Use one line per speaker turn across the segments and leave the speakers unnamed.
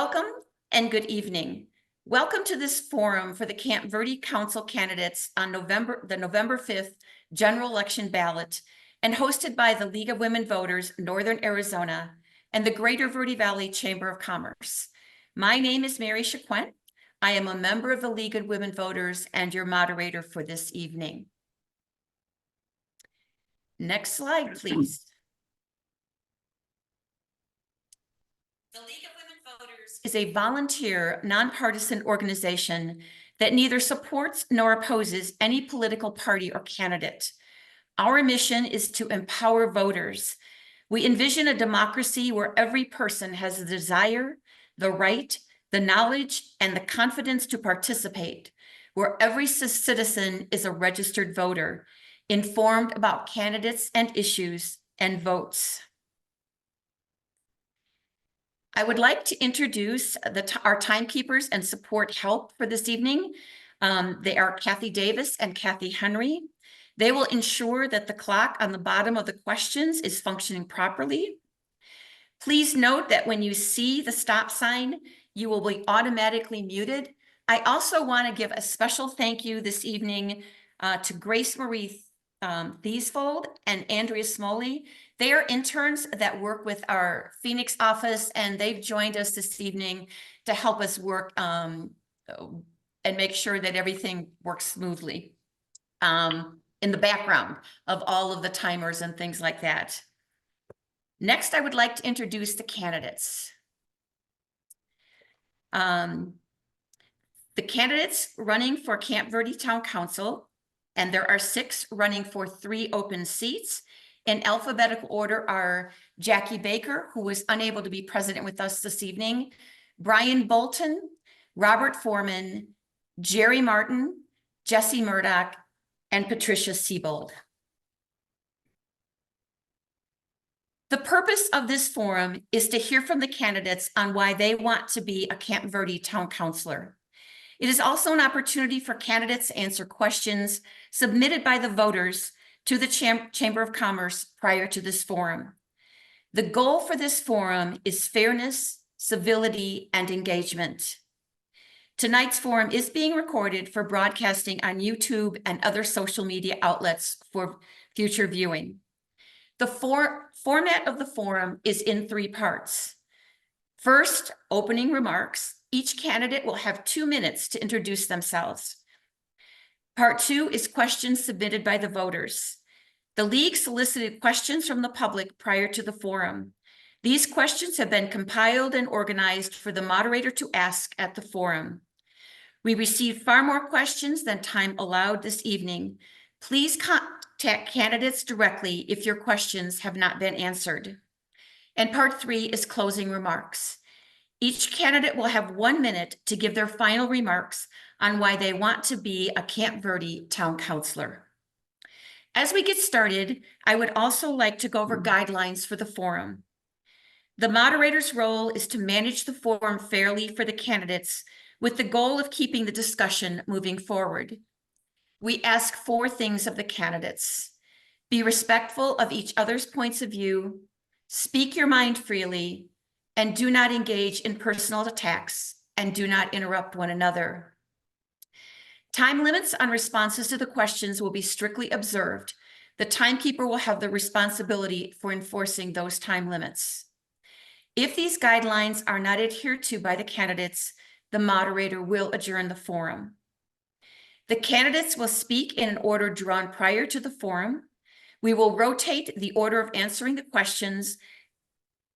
Welcome and good evening. Welcome to this forum for the Camp Verde Council candidates on the November 5th general election ballot, and hosted by the League of Women Voters, Northern Arizona, and the Greater Verde Valley Chamber of Commerce. My name is Mary Chaquin. I am a member of the League of Women Voters and your moderator for this evening. Next slide, please. The League of Women Voters is a volunteer, nonpartisan organization that neither supports nor opposes any political party or candidate. Our mission is to empower voters. We envision a democracy where every person has the desire, the right, the knowledge, and the confidence to participate, where every citizen is a registered voter, informed about candidates and issues, and votes. I would like to introduce our timekeepers and support help for this evening. They are Kathy Davis and Kathy Henry. They will ensure that the clock on the bottom of the questions is functioning properly. Please note that when you see the stop sign, you will be automatically muted. I also want to give a special thank you this evening to Grace Marie Thiesfold and Andrea Smoley. They are interns that work with our Phoenix office, and they've joined us this evening to help us work and make sure that everything works smoothly in the background of all of the timers and things like that. Next, I would like to introduce the candidates. The candidates running for Camp Verde Town Council, and there are 6 running for 3 open seats. In alphabetical order are Jackie Baker, who was unable to be present with us this evening, Brian Bolton, Robert Foreman, Jerry Martin, Jesse Murdoch, and Patricia Siebold. The purpose of this forum is to hear from the candidates on why they want to be a Camp Verde Town Councilor. It is also an opportunity for candidates to answer questions submitted by the voters to the Chamber of Commerce prior to this forum. The goal for this forum is fairness, civility, and engagement. Tonight's forum is being recorded for broadcasting on YouTube and other social media outlets for future viewing. The format of the forum is in 3 parts. First, opening remarks. Each candidate will have 2 minutes to introduce themselves. Part 2 is questions submitted by the voters. The League solicited questions from the public prior to the forum. These questions have been compiled and organized for the moderator to ask at the forum. We received far more questions than time allowed this evening. Please contact candidates directly if your questions have not been answered. And part 3 is closing remarks. Each candidate will have 1 minute to give their final remarks on why they want to be a Camp Verde Town Councilor. As we get started, I would also like to go over guidelines for the forum. The moderator's role is to manage the forum fairly for the candidates with the goal of keeping the discussion moving forward. We ask 4 things of the candidates: be respectful of each other's points of view, speak your mind freely, and do not engage in personal attacks, and do not interrupt one another. Time limits on responses to the questions will be strictly observed. The timekeeper will have the responsibility for enforcing those time limits. If these guidelines are not adhered to by the candidates, the moderator will adjourn the forum. The candidates will speak in an order drawn prior to the forum. We will rotate the order of answering the questions.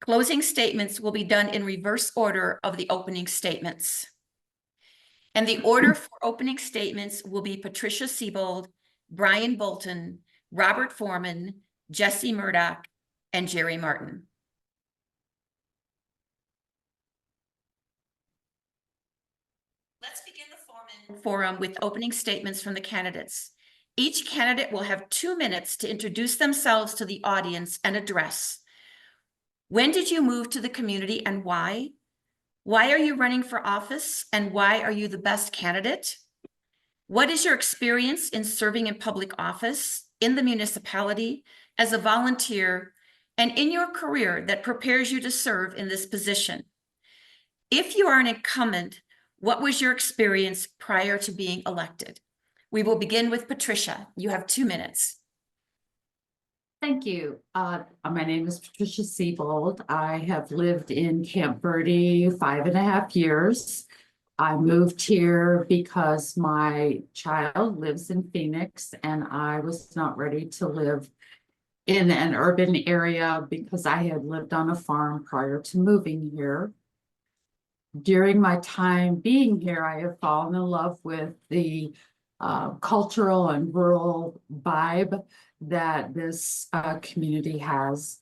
Closing statements will be done in reverse order of the opening statements. And the order for opening statements will be Patricia Siebold, Brian Bolton, Robert Foreman, Jesse Murdoch, and Jerry Martin. Let's begin the forum with opening statements from the candidates. Each candidate will have 2 minutes to introduce themselves to the audience and address. When did you move to the community and why? Why are you running for office and why are you the best candidate? What is your experience in serving in public office, in the municipality, as a volunteer, and in your career that prepares you to serve in this position? If you are an incumbent, what was your experience prior to being elected? We will begin with Patricia. You have 2 minutes.
Thank you. My name is Patricia Siebold. I have lived in Camp Verde 5.5 years. I moved here because my child lives in Phoenix and I was not ready to live in an urban area because I had lived on a farm prior to moving here. During my time being here, I have fallen in love with the cultural and rural vibe that this community has.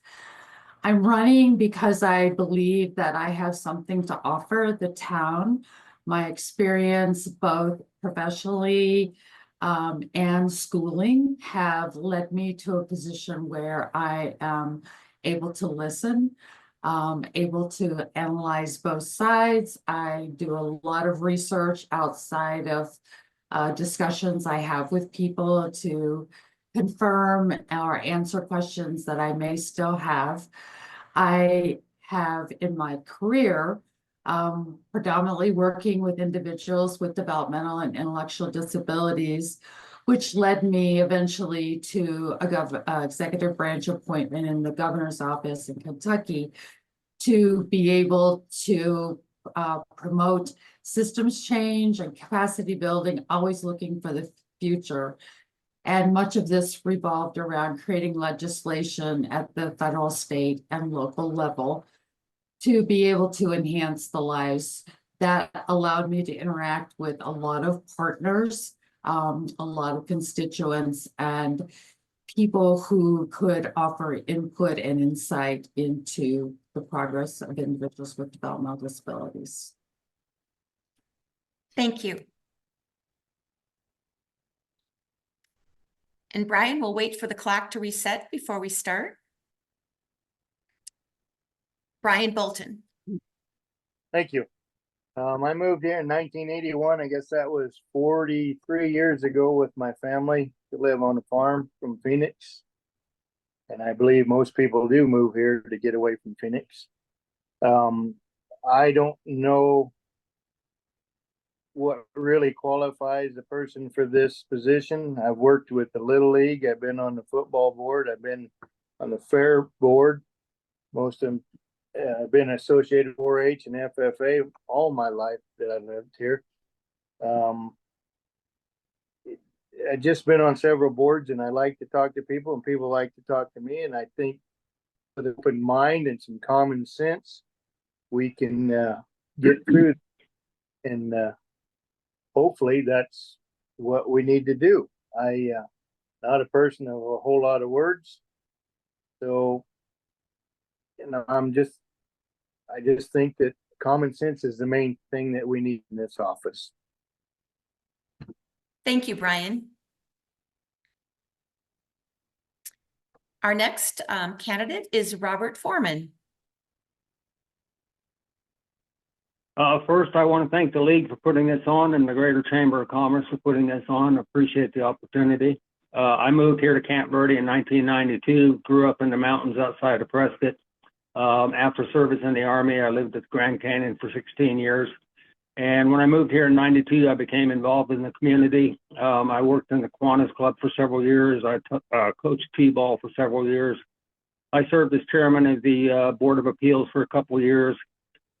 I'm running because I believe that I have something to offer the town. My experience, both professionally and schooling, have led me to a position where I am able to listen, able to analyze both sides. I do a lot of research outside of discussions I have with people to confirm or answer questions that I may still have. I have in my career predominantly working with individuals with developmental and intellectual disabilities, which led me eventually to a executive branch appointment in the governor's office in Kentucky to be able to promote systems change and capacity building, always looking for the future. And much of this revolved around creating legislation at the federal, state, and local level to be able to enhance the lives. That allowed me to interact with a lot of partners, a lot of constituents, and people who could offer input and insight into the progress of individuals with developmental disabilities.
Thank you. And Brian, we'll wait for the clock to reset before we start. Brian Bolton.
Thank you. I moved here in 1981. I guess that was 43 years ago with my family to live on a farm from Phoenix. And I believe most people do move here to get away from Phoenix. I don't know what really qualifies a person for this position. I've worked with the Little League. I've been on the football board. I've been on the fair board. Most of them I've been associated with 4-H and FFA all my life that I've lived here. I've just been on several boards and I like to talk to people and people like to talk to me. And I think with an open mind and some common sense, we can get through and hopefully that's what we need to do. I not a person of a whole lot of words. So, you know, I just think that common sense is the main thing that we need in this office.
Thank you, Brian. Our next candidate is Robert Foreman.
First, I want to thank the League for putting this on and the Greater Chamber of Commerce for putting this on. Appreciate the opportunity. I moved here to Camp Verde in 1992, grew up in the mountains outside of Prescott. After service in the Army, I lived at Grand Canyon for 16 years. And when I moved here in 92, I became involved in the community. I worked in the Kiwanis Club for several years. I coached T-ball for several years. I served as chairman of the Board of Appeals for a couple of years,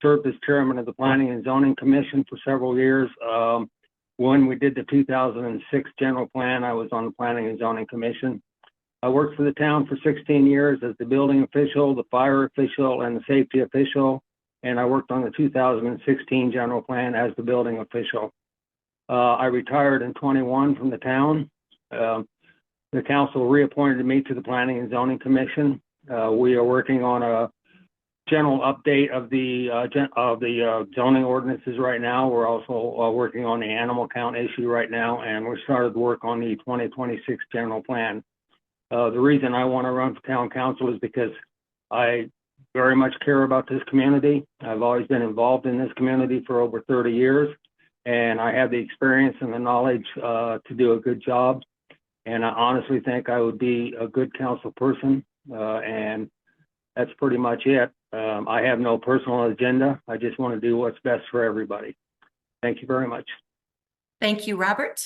served as chairman of the Planning and Zoning Commission for several years. When we did the 2006 general plan, I was on the Planning and Zoning Commission. I worked for the town for 16 years as the building official, the fire official, and the safety official. And I worked on the 2016 general plan as the building official. I retired in 21 from the town. The council reappointed me to the Planning and Zoning Commission. We are working on a general update of the zoning ordinances right now. We're also working on the animal count issue right now, and we started work on the 2026 general plan. The reason I want to run for town council is because I very much care about this community. I've always been involved in this community for over 30 years, and I have the experience and the knowledge to do a good job. And I honestly think I would be a good council person, and that's pretty much it. I have no personal agenda. I just want to do what's best for everybody. Thank you very much.
Thank you, Robert.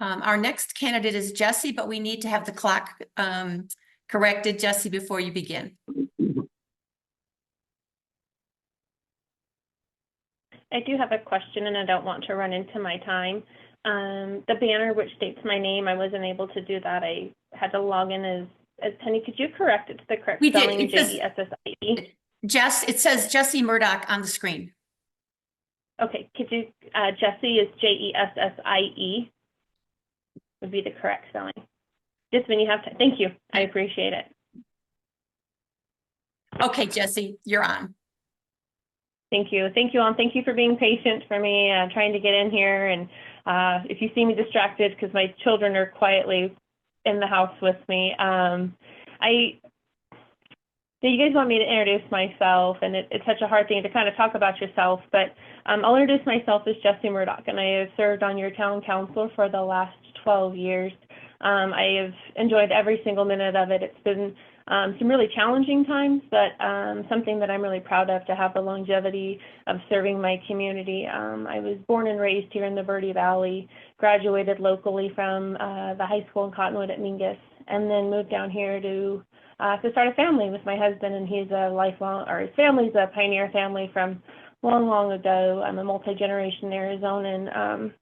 Our next candidate is Jesse, but we need to have the clock corrected, Jesse, before you begin.
I do have a question and I don't want to run into my time. The banner which states my name, I wasn't able to do that. I had to log in as Penny. Could you correct it to the correct
We did.
spelling?
It says-
Jessie.
It says Jesse Murdoch on the screen.
Okay, could you, Jessie is Jessie would be the correct spelling. Just when you have to, thank you. I appreciate it.
Okay, Jesse, you're on.
Thank you. Thank you all. And thank you for being patient for me, trying to get in here. And if you see me distracted, because my children are quietly in the house with me. You guys want me to introduce myself, and it's such a hard thing to kind of talk about yourself, but I'll introduce myself as Jessie Murdoch, and I have served on your town council for the last 12 years. I have enjoyed every single minute of it. It's been some really challenging times, but something that I'm really proud of, to have the longevity of serving my community. I was born and raised here in the Verde Valley, graduated locally from the high school in Cottonwood at Mingus, and then moved down here to start a family with my husband, and he's a lifelong, or his family's a pioneer family from long, long ago. I'm a multi-generation Arizonan.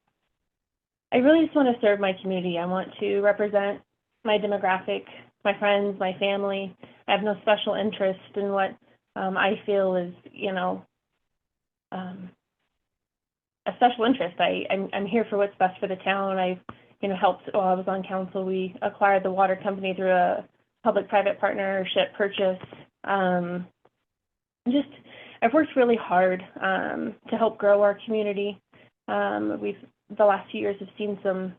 I really just want to serve my community. I want to represent my demographic, my friends, my family. I have no special interest in what I feel is, a special interest. I'm here for what's best for the town. I've, helped while I was on council. We acquired the water company through a public-private partnership purchase. I've worked really hard to help grow our community. The last few years have seen some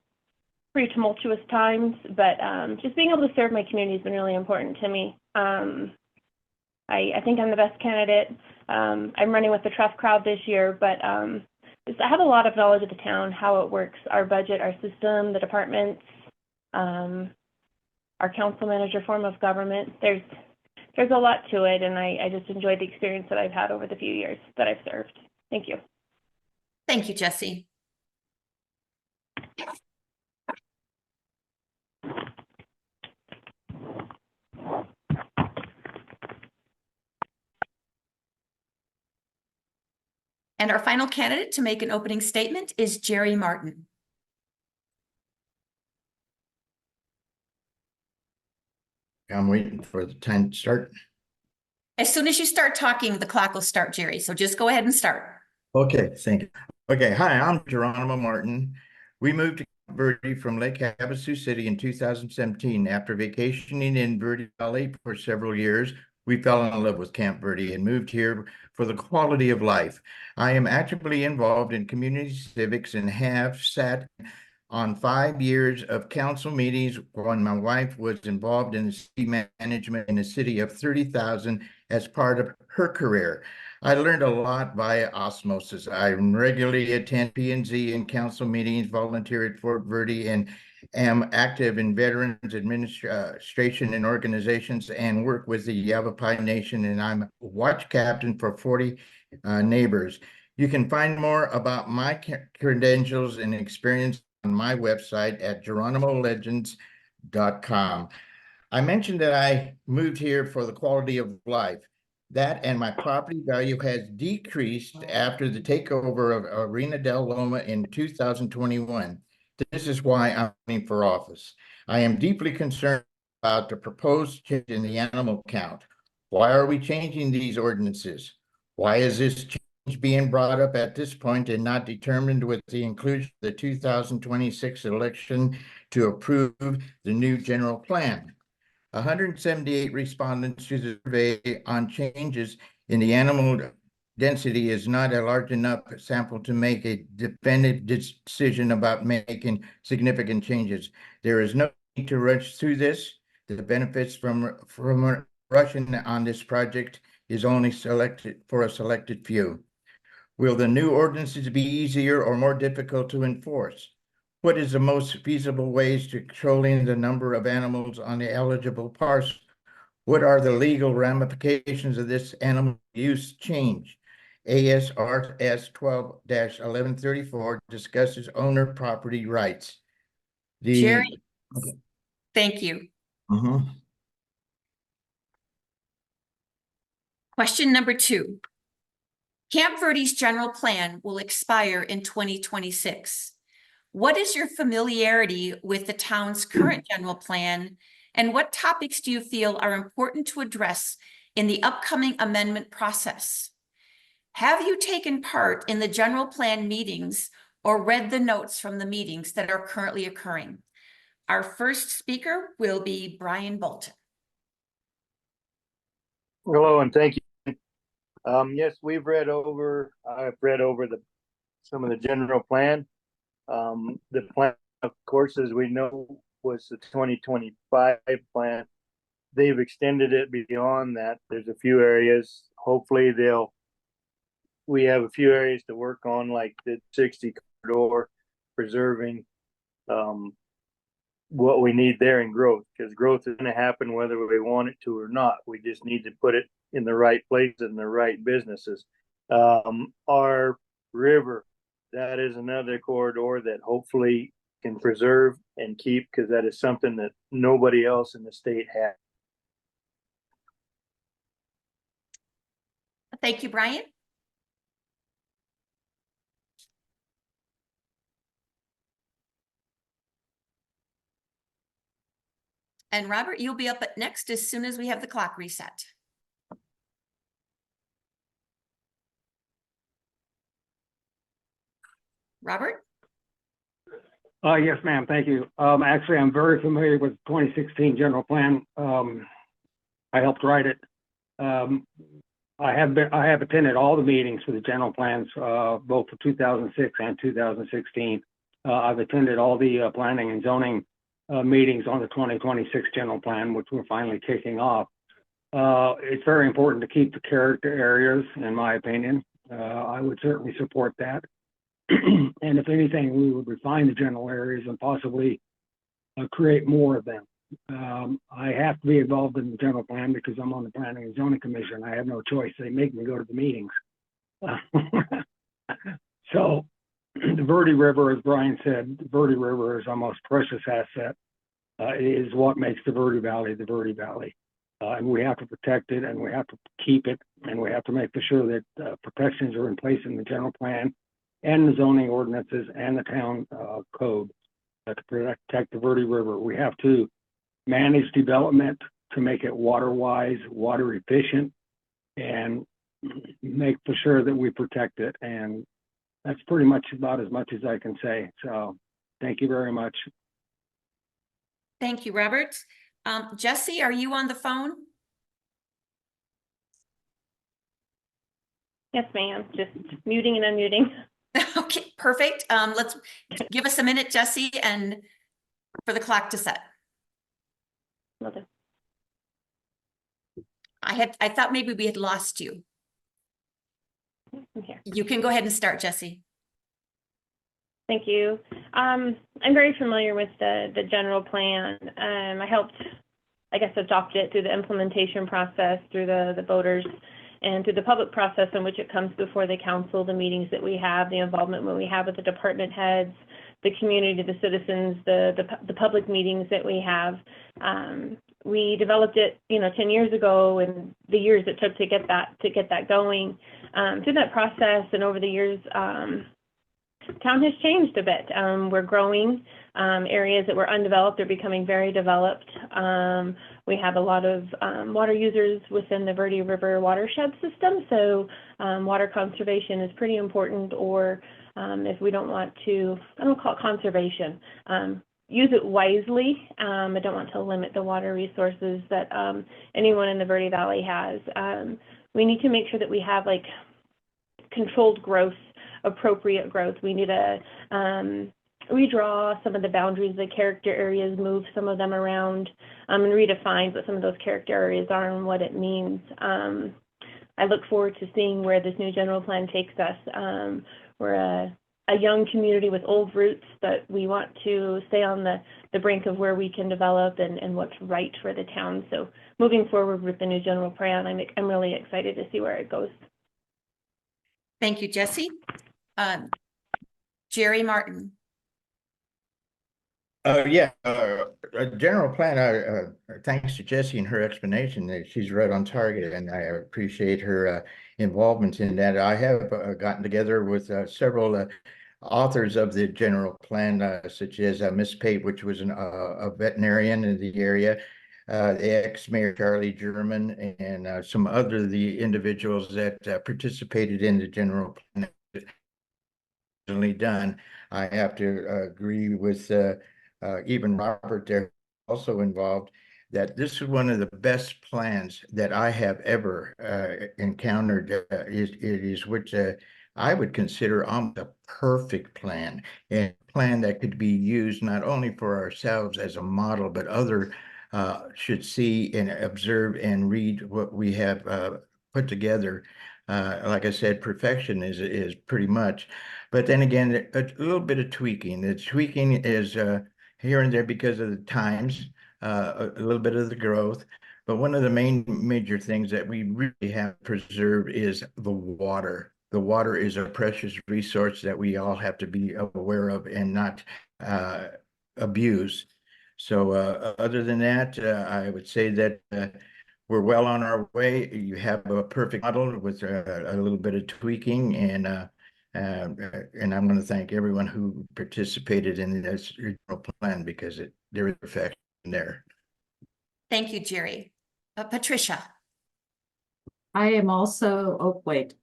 pretty tumultuous times, but just being able to serve my community has been really important to me. I think I'm the best candidate. I'm running with the Trust crowd this year, but I have a lot of knowledge of the town, how it works, our budget, our system, the departments, our council manager form of government. There's a lot to it, and I just enjoyed the experience that I've had over the few years that I've served. Thank you.
Thank you, Jesse. And our final candidate to make an opening statement is Jerry Martin.
I'm waiting for the time to start.
As soon as you start talking, the clock will start, Jerry. So just go ahead and start.
Okay, thank you. Okay, hi, I'm Geronimo Martin. We moved to Verde from Lake Havasu City in 2017. After vacationing in Verde Valley for several years, we fell in love with Camp Verde and moved here for the quality of life. I am actively involved in community civics and have sat on 5 years of council meetings when my wife was involved in the city management in a city of 30,000 as part of her career. I learned a lot via osmosis. I regularly attend P&Z and council meetings, volunteer at Fort Verde, and am active in Veterans Administration and organizations, and work with the Yavapai Nation, and I'm a watch captain for 40 neighbors. You can find more about my credentials and experience on my website at geronimolegends.com. I mentioned that I moved here for the quality of life. That and my property value has decreased after the takeover of Arena del Loma in 2021. This is why I'm running for office. I am deeply concerned about the proposed change in the animal count. Why are we changing these ordinances? Why is this change being brought up at this point and not determined with the inclusion of the 2026 election to approve the new general plan? 178 respondents to the survey on changes in the animal density is not a large enough sample to make a definitive decision about making significant changes. There is no need to rush through this. The benefits from rushing on this project is only selected for a selected few. Will the new ordinances be easier or more difficult to enforce? What is the most feasible ways to controlling the number of animals on the eligible parcel? What are the legal ramifications of this animal use change? ASRS 12-1134 discusses owner property rights.
Jerry,
Okay.
thank you. Question number 2. Camp Verde's general plan will expire in 2026. What is your familiarity with the town's current general plan, and what topics do you feel are important to address in the upcoming amendment process? Have you taken part in the general plan meetings or read the notes from the meetings that are currently occurring? Our first speaker will be Brian Bolton.
Hello, and thank you. Yes, I've read over some of the general plan. The plan, of course, as we know, was the 2025 plan. They've extended it beyond that. There's a few areas. Hopefully we have a few areas to work on, like the 60 corridor, preserving what we need there in growth, because growth is going to happen whether we want it to or not. We just need to put it in the right place and the right businesses. Our river, that is another corridor that hopefully can preserve and keep, because that is something that nobody else in the state has.
Thank you, Brian. And Robert, you'll be up at next as soon as we have the clock reset. Robert?
Yes, ma'am. Thank you. Actually, I'm very familiar with the 2016 general plan. I helped write it. I have attended all the meetings for the general plans, both for 2006 and 2016. I've attended all the planning and zoning meetings on the 2026 general plan, which we're finally kicking off. It's very important to keep the character areas, in my opinion. I would certainly support that. And if anything, we would refine the general areas and possibly create more of them. I have to be involved in the general plan because I'm on the Planning and Zoning Commission. I have no choice. They make me go to the meetings. So the Verde River, as Brian said, the Verde River is our most precious asset. It is what makes the Verde Valley the Verde Valley. And we have to protect it, and we have to keep it, and we have to make sure that protections are in place in the general plan and the zoning ordinances and the town code to protect the Verde River. We have to manage development to make it water wise, water efficient, and make for sure that we protect it. And that's pretty much about as much as I can say. So thank you very much.
Thank you, Robert. Jesse, are you on the phone?
Yes, ma'am. Just muting and unmuting.
Okay, perfect. Let's give us a minute, Jesse, and for the clock to set.
Okay.
I thought maybe we had lost you.
I'm here.
You can go ahead and start, Jesse.
Thank you. I'm very familiar with the general plan. I helped, I guess, adopt it through the implementation process, through the voters, and through the public process in which it comes before the council, the meetings that we have, the involvement we have with the department heads, the community, the citizens, the public meetings that we have. We developed it, 10 years ago, and the years it took to get that going. Through that process and over the years, town has changed a bit. We're growing. Areas that were undeveloped are becoming very developed. We have a lot of water users within the Verde River watershed system, so water conservation is pretty important, or if we don't want to, I don't call it conservation, use it wisely. I don't want to limit the water resources that anyone in the Verde Valley has. We need to make sure that we have controlled growth, appropriate growth. We need to redraw some of the boundaries of the character areas, move some of them around, and redefine what some of those character areas are and what it means. I look forward to seeing where this new general plan takes us. We're a young community with old roots, but we want to stay on the brink of where we can develop and what's right for the town. So moving forward with the new general plan, I'm really excited to see where it goes.
Thank you, Jesse. Jerry Martin.
Yeah, a general plan, thanks to Jessie and her explanation, that she's right on target, and I appreciate her involvement in that. I have gotten together with several authors of the general plan, such as Miss Pate, which was a veterinarian in the area, the ex-mayor Charlie German, and some other the individuals that participated in the general plan. Done. I have to agree with even Robert there, also involved, that this is one of the best plans that I have ever encountered. It is which I would consider almost a perfect plan, and a plan that could be used not only for ourselves as a model, but other should see and observe and read what we have put together. Like I said, perfection is pretty much. But then again, a little bit of tweaking. The tweaking is here and there because of the times, a little bit of the growth. But one of the main major things that we really have to preserve is the water. The water is a precious resource that we all have to be aware of and not abuse. So other than that, I would say that we're well on our way. You have a perfect model with a little bit of tweaking, and I'm going to thank everyone who participated in this regional plan because there is perfection there.
Thank you, Jerry. Patricia.
I am also, oh, wait.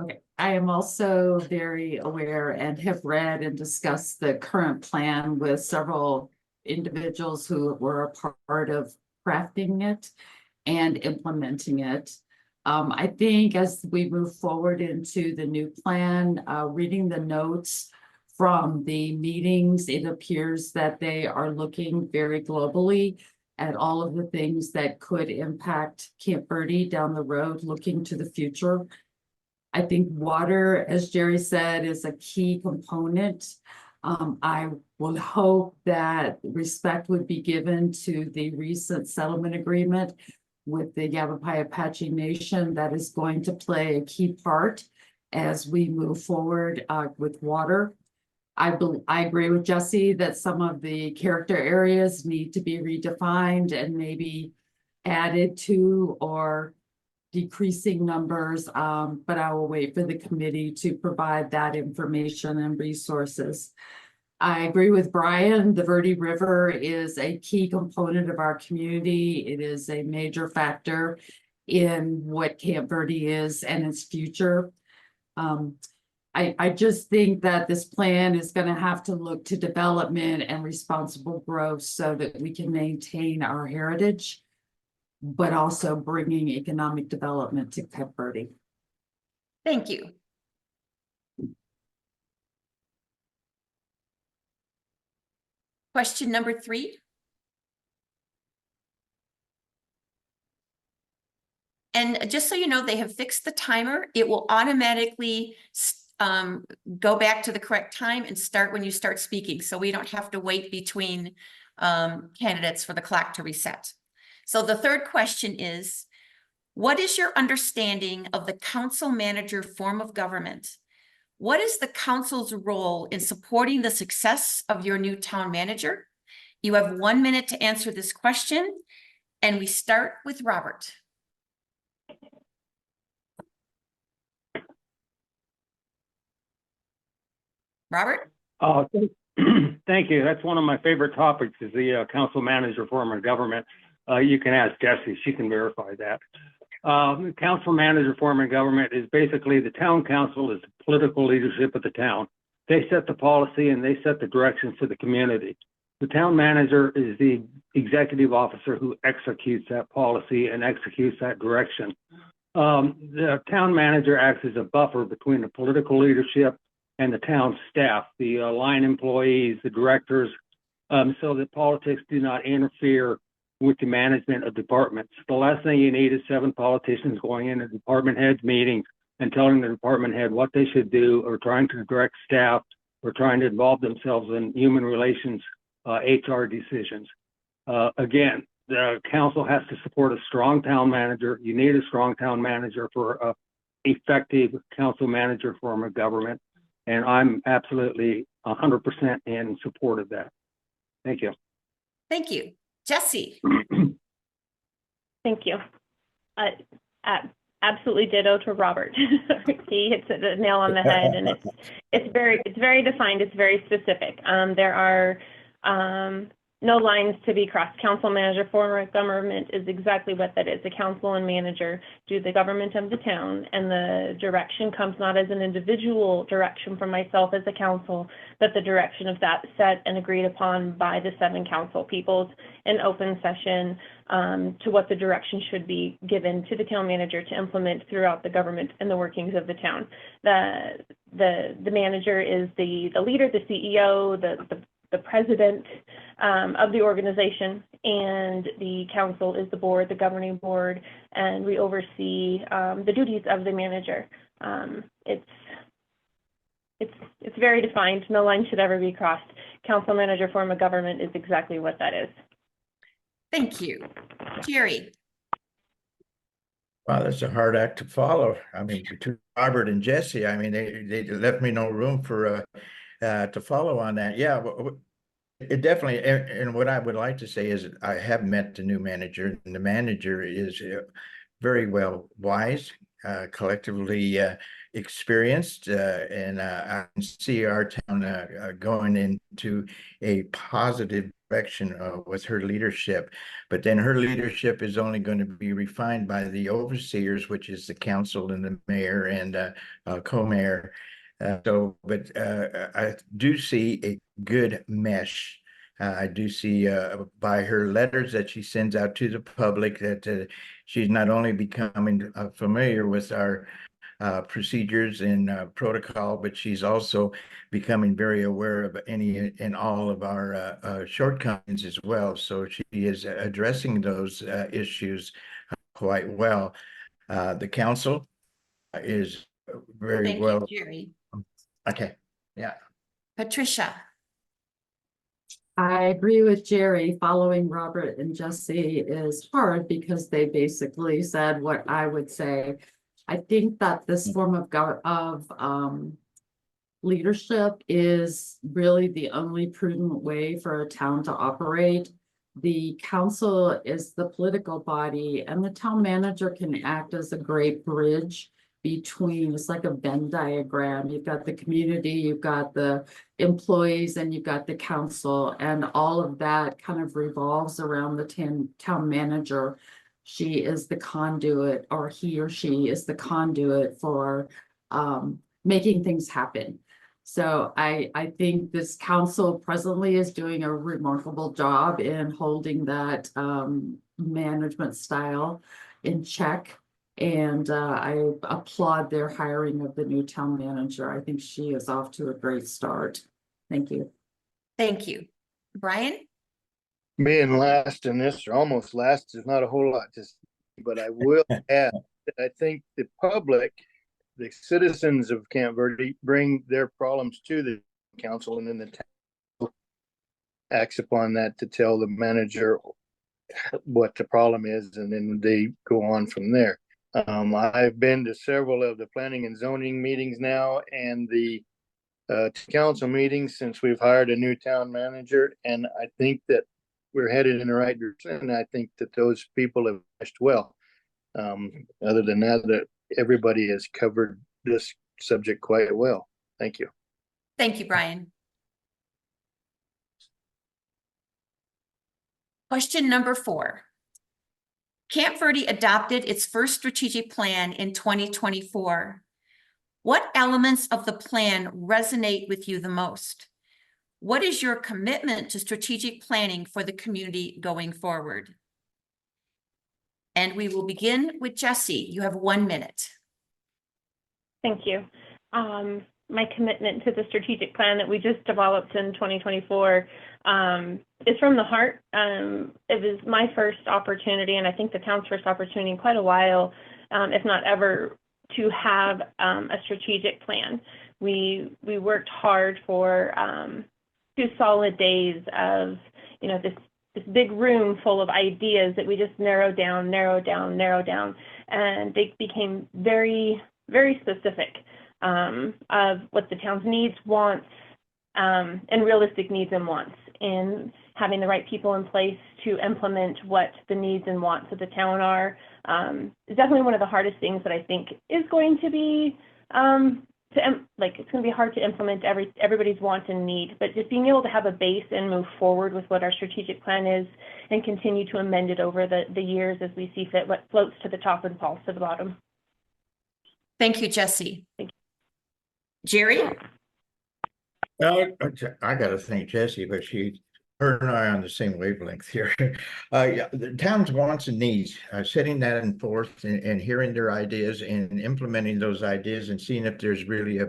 Okay, I am also very aware and have read and discussed the current plan with several individuals who were a part of crafting it and implementing it. I think as we move forward into the new plan, reading the notes from the meetings, it appears that they are looking very globally at all of the things that could impact Camp Verde down the road, looking to the future. I think water, as Jerry said, is a key component. I would hope that respect would be given to the recent settlement agreement with the Yavapai Apache Nation that is going to play a key part as we move forward with water. I agree with Jesse that some of the character areas need to be redefined and maybe added to or decreasing numbers, but I will wait for the committee to provide that information and resources. I agree with Brian. The Verde River is a key component of our community. It is a major factor in what Camp Verde is and its future. I just think that this plan is going to have to look to development and responsible growth so that we can maintain our heritage, but also bringing economic development to Camp Verde.
Thank you. Question number 3. And just so you know, they have fixed the timer. It will automatically go back to the correct time and start when you start speaking. So we don't have to wait between candidates for the clock to reset. So the third question is, what is your understanding of the council manager form of government? What is the council's role in supporting the success of your new town manager? You have 1 minute to answer this question, and we start with Robert. Robert?
Thank you. That's one of my favorite topics is the council manager form of government. You can ask Jessie, she can verify that. Council manager form of government is basically the town council is the political leadership of the town. They set the policy and they set the directions to the community. The town manager is the executive officer who executes that policy and executes that direction. The town manager acts as a buffer between the political leadership and the town staff, the line employees, the directors, so that politics do not interfere with the management of departments. The last thing you need is 7 politicians going into department heads meetings and telling the department head what they should do, or trying to direct staff, or trying to involve themselves in human relations, HR decisions. Again, the council has to support a strong town manager. You need a strong town manager for a effective council manager form of government. And I'm absolutely 100% in support of that. Thank you.
Thank you. Jesse?
Thank you. Absolutely ditto to Robert. He hits the nail on the head, and it's very defined. It's very specific. There are no lines to be crossed. Council manager form of government is exactly what that is. The council and manager do the government of the town, and the direction comes not as an individual direction from myself as a council, but the direction of that set and agreed upon by the 7 council peoples in open session, to what the direction should be given to the town manager to implement throughout the government and the workings of the town. The manager is the leader, the CEO, the president of the organization, and the council is the board, the governing board, and we oversee the duties of the manager. It's very defined. No line should ever be crossed. Council manager form of government is exactly what that is.
Thank you. Jerry?
Wow, that's a hard act to follow. I mean, between Robert and Jesse, I mean, they left me no room for to follow on that. Yeah, it definitely, and what I would like to say is I have met the new manager, and the manager is very well wise, collectively experienced, and I can see our town going into a positive direction with her leadership. But then her leadership is only going to be refined by the overseers, which is the council and the mayor and co-mayor. But I do see a good mesh. I do see by her letters that she sends out to the public that she's not only becoming familiar with our procedures and protocol, but she's also becoming very aware of any and all of our shortcomings as well. So she is addressing those issues quite well. The council is very
Thank
well.
you, Jerry.
Okay, yeah.
Patricia?
I agree with Jerry. Following Robert and Jesse is hard because they basically said what I would say. I think that this form of leadership is really the only prudent way for a town to operate. The council is the political body, and the town manager can act as a great bridge between, it's like a Venn diagram. You've got the community, you've got the employees, and you've got the council, and all of that kind of revolves around the town manager. She is the conduit, or he or she is the conduit for making things happen. So I think this council presently is doing a remarkable job in holding that management style in check. And I applaud their hiring of the new town manager. I think she is off to a great start. Thank you.
Thank you. Brian?
Being last in this, or almost last, there's not a whole lot to say, but I will add that I think the public, the citizens of Camp Verde, bring their problems to the council, and then the town acts upon that to tell the manager what the problem is, and then they go on from there. I've been to several of the planning and zoning meetings now, and the council meetings since we've hired a new town manager, and I think that we're headed in the right direction. And I think that those people have meshed well. Other than that, everybody has covered this subject quite well. Thank you.
Thank you, Brian. Question number 4. Camp Verde adopted its first strategic plan in 2024. What elements of the plan resonate with you the most? What is your commitment to strategic planning for the community going forward? And we will begin with Jesse. You have 1 minute.
Thank you. My commitment to the strategic plan that we just developed in 2024 is from the heart. It was my first opportunity, and I think the town's first opportunity in quite a while, if not ever, to have a strategic plan. We worked hard for 2 solid days of, this big room full of ideas that we just narrowed down, and they became very, very specific of what the town's needs, wants, and realistic needs and wants, in having the right people in place to implement what the needs and wants of the town are. It's definitely one of the hardest things that I think is going to be it's going to be hard to implement everybody's want and need, but just being able to have a base and move forward with what our strategic plan is and continue to amend it over the years as we see fit, what floats to the top and falls to the bottom.
Thank you, Jesse.
Thank you.
Jerry?
I got to thank Jessie, but her and I are on the same wavelength here. Yeah, the town's wants and needs, setting that in forth and hearing their ideas and implementing those ideas and seeing if there's really a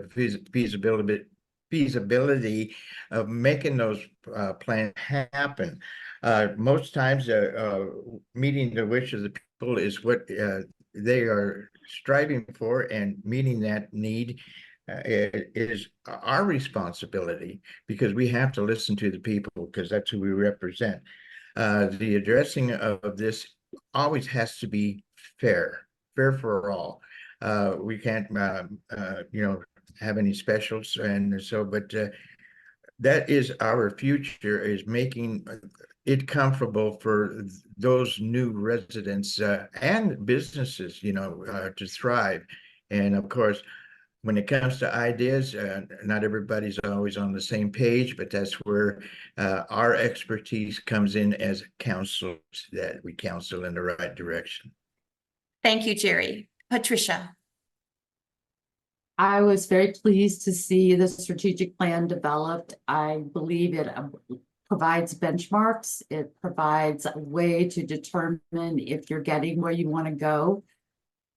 feasibility of making those plans happen. Most times, meeting the wish of the people is what they are striving for, and meeting that need is our responsibility, because we have to listen to the people, because that's who we represent. The addressing of this always has to be fair for all. We can't, have any specials, and so, but that is our future, is making it comfortable for those new residents and businesses, to thrive. And of course, when it comes to ideas, not everybody's always on the same page, but that's where our expertise comes in as counselors, that we counsel in the right direction.
Thank you, Jerry. Patricia?
I was very pleased to see the strategic plan developed. I believe it provides benchmarks. It provides a way to determine if you're getting where you want to go.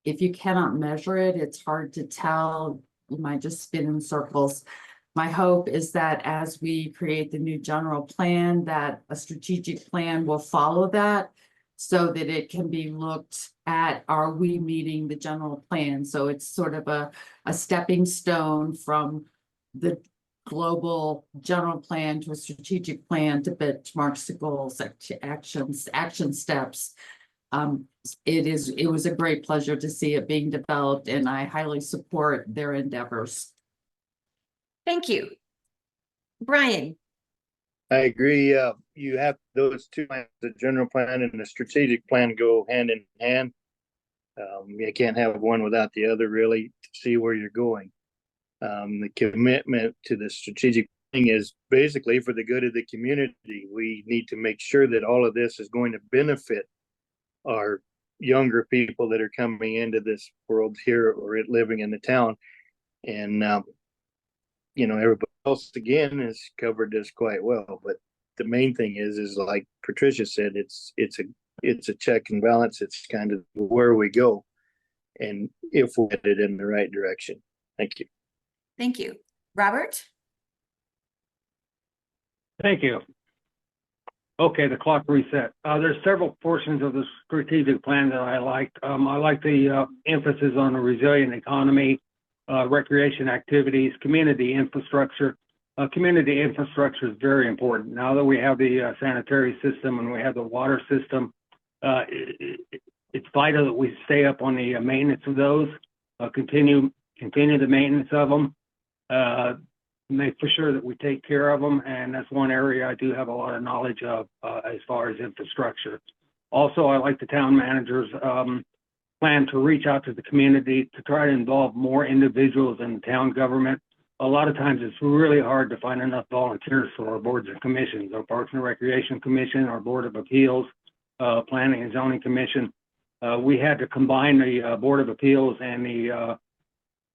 If you cannot measure it, it's hard to tell. You might just spin in circles. My hope is that as we create the new general plan, that a strategic plan will follow that, so that it can be looked at, are we meeting the general plan? So it's sort of a stepping stone from the global general plan to a strategic plan, to benchmarks, to goals, action steps. It was a great pleasure to see it being developed, and I highly support their endeavors.
Thank you. Brian?
I agree. You have those two plans, the general plan and the strategic plan, go hand in hand. You can't have one without the other, really, to see where you're going. The commitment to the strategic thing is basically for the good of the community. We need to make sure that all of this is going to benefit our younger people that are coming into this world here or living in the town. And, everybody else, again, has covered this quite well. But the main thing is like Patricia said, it's a check and balance. It's kind of where we go, and if we're headed in the right direction. Thank you.
Thank you. Robert?
Thank you. Okay, the clock reset. There's several portions of the strategic plan that I liked. I like the emphasis on a resilient economy, recreation activities, community infrastructure. Community infrastructure is very important. Now that we have the sanitary system and we have the water system, it's vital that we stay up on the maintenance of those, continue the maintenance of them, make for sure that we take care of them. And that's one area I do have a lot of knowledge of as far as infrastructure. Also, I like the town manager's plan to reach out to the community to try to involve more individuals in the town government. A lot of times it's really hard to find enough volunteers for our boards and commissions, our Parks and Recreation Commission, our Board of Appeals, Planning and Zoning Commission. We had to combine the Board of Appeals and the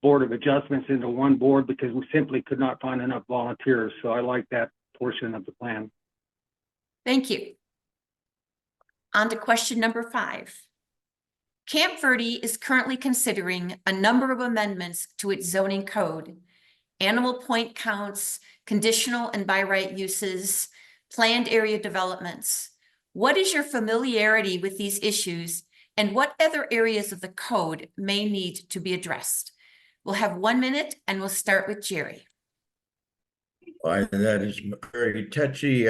Board of Adjustments into one board because we simply could not find enough volunteers. So I like that portion of the plan.
Thank you. On to question number 5. Camp Verde is currently considering a number of amendments to its zoning code, animal point counts, conditional and by right uses, planned area developments. What is your familiarity with these issues, and what other areas of the code may need to be addressed? We'll have 1 minute, and we'll start with Jerry.
That is a very touchy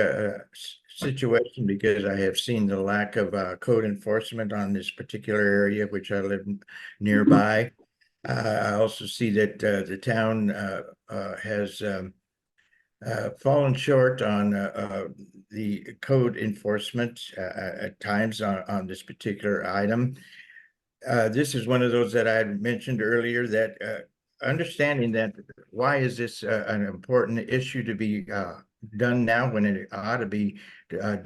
situation, because I have seen the lack of code enforcement on this particular area, which I live nearby. I also see that the town has fallen short on the code enforcement at times on this particular item. This is one of those that I had mentioned earlier, that understanding that why is this an important issue to be done now when it ought to be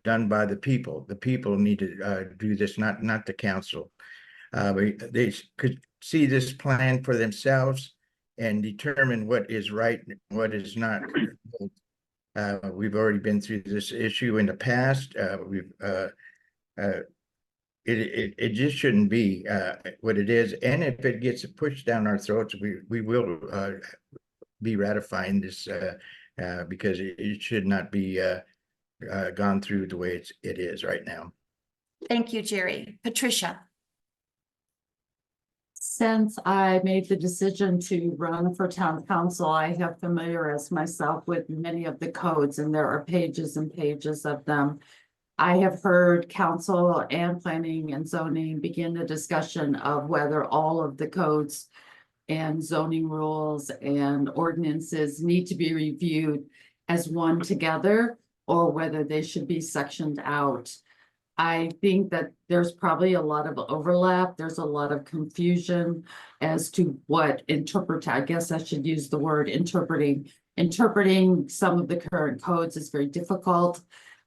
done by the people. The people need to do this, not the council. They could see this plan for themselves and determine what is right and what is not. We've already been through this issue in the past. It just shouldn't be what it is. And if it gets pushed down our throats, we will be ratifying this because it should not be gone through the way it is right now.
Thank you, Jerry. Patricia.
Since I made the decision to run for town council, I have familiarized myself with many of the codes, and there are pages and pages of them. I have heard council and planning and zoning begin the discussion of whether all of the codes and zoning rules and ordinances need to be reviewed as one together, or whether they should be sectioned out. I think that there's probably a lot of overlap. There's a lot of confusion as to what I guess I should use the word interpreting. Interpreting some of the current codes is very difficult.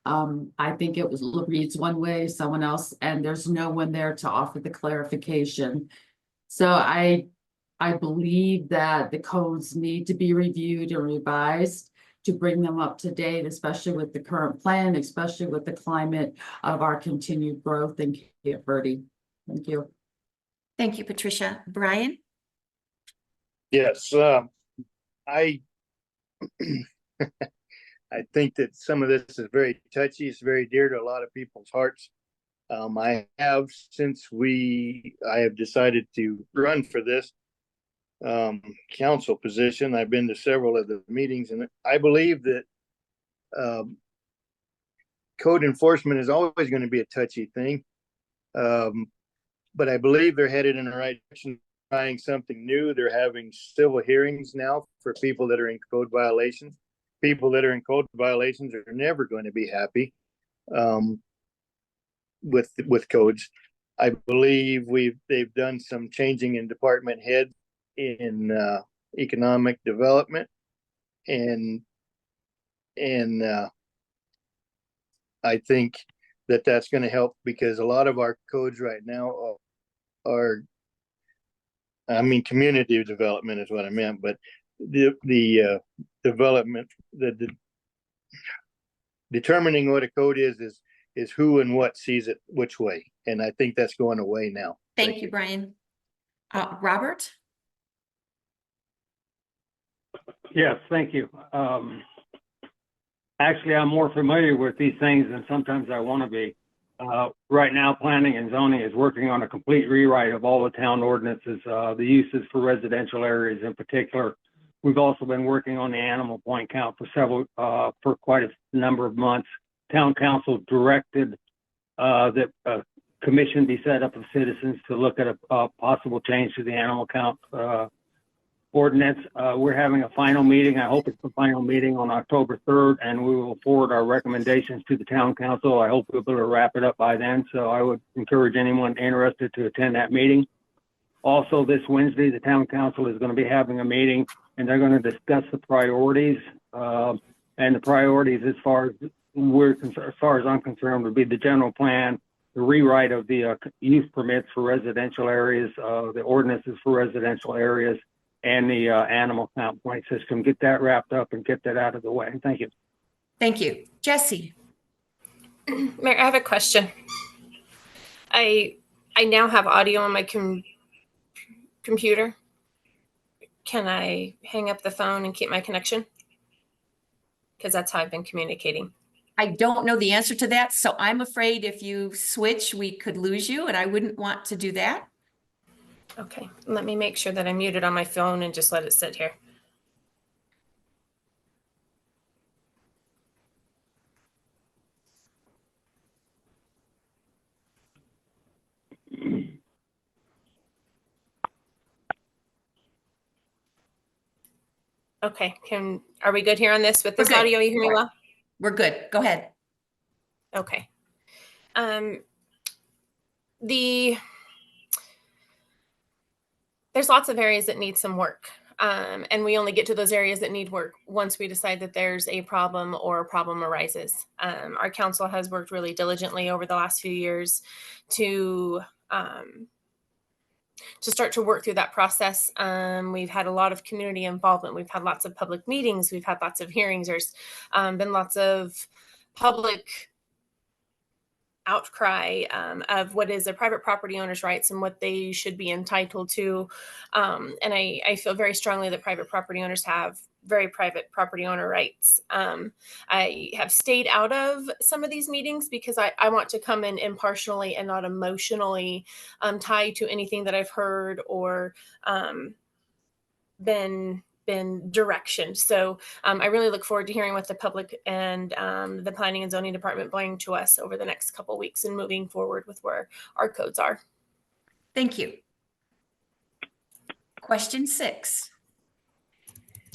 I think it reads one way, someone else, and there's no one there to offer the clarification. So I believe that the codes need to be reviewed and revised to bring them up to date, especially with the current plan, especially with the climate of our continued growth in Cape Verde. Thank you.
Thank you, Patricia. Brian?
Yes, I I think that some of this is very touchy. It's very dear to a lot of people's hearts. I have, since I have decided to run for this council position, I've been to several of the meetings, and I believe that code enforcement is always going to be a touchy thing. But I believe they're headed in the right direction, trying something new. They're having civil hearings now for people that are in code violations. People that are in code violations are never going to be happy with codes. I believe they've done some changing in department head in economic development, and I think that that's going to help, because a lot of our codes right now are community development is what I meant, but the development, the determining what a code is who and what sees it which way, and I think that's going away now.
Thank you, Brian. Robert?
Yes, thank you. Actually, I'm more familiar with these things than sometimes I want to be. Right now, planning and zoning is working on a complete rewrite of all the town ordinances, the uses for residential areas in particular. We've also been working on the animal point count for quite a number of months. Town council directed that a commission be set up of citizens to look at a possible change to the animal count ordinance. We're having a final meeting. I hope it's the final meeting on October 3rd, and we will forward our recommendations to the town council. I hope we'll be able to wrap it up by then. So I would encourage anyone interested to attend that meeting. Also, this Wednesday, the town council is going to be having a meeting, and they're going to discuss the priorities. And the priorities, as far as I'm concerned, would be the general plan, the rewrite of the use permits for residential areas, the ordinances for residential areas, and the animal count point system. Get that wrapped up and get that out of the way. Thank you.
Thank you. Jesse?
Mayor, I have a question. I I now have audio on my computer. Can I hang up the phone and keep my connection? Because that's how I've been communicating.
I don't know the answer to that, so I'm afraid if you switch, we could lose you, and I wouldn't want to do that.
Okay, let me make sure that I'm muted on my phone and just let it sit here. Okay, are we good here on this with
We're
this
good.
audio? You hear me well?
We're good. Go ahead.
Okay. There's lots of areas that need some work. And we only get to those areas that need work once we decide that there's a problem or a problem arises. Our council has worked really diligently over the last few years to start to work through that process. We've had a lot of community involvement. We've had lots of public meetings. We've had lots of hearings. There's been lots of public outcry of what is a private property owner's rights and what they should be entitled to. And I feel very strongly that private property owners have very private property owner rights. I have stayed out of some of these meetings because I want to come in impartially and not emotionally tied to anything that I've heard or been direction. So I really look forward to hearing what the public and the planning and zoning department bring to us over the next couple of weeks and moving forward with where our codes are.
Thank you. Question 6.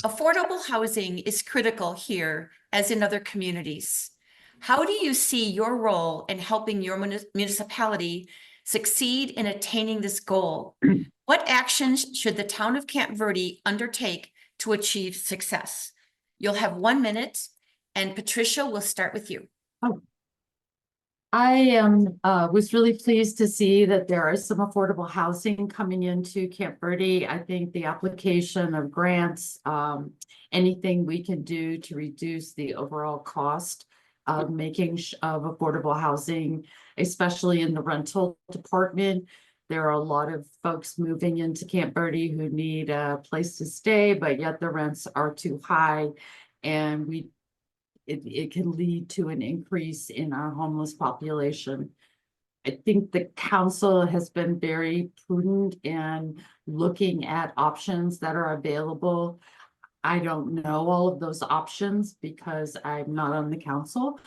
Affordable housing is critical here as in other communities. How do you see your role in helping your municipality succeed in attaining this goal? What actions should the town of Camp Verde undertake to achieve success? You'll have 1 minute, and Patricia will start with you.
I was really pleased to see that there is some affordable housing coming into Camp Verde. I think the application of grants, anything we can do to reduce the overall cost of making of affordable housing, especially in the rental department. There are a lot of folks moving into Camp Verde who need a place to stay, but yet the rents are too high, and it can lead to an increase in our homeless population. I think the council has been very prudent in looking at options that are available. I don't know all of those options because I'm not on the council,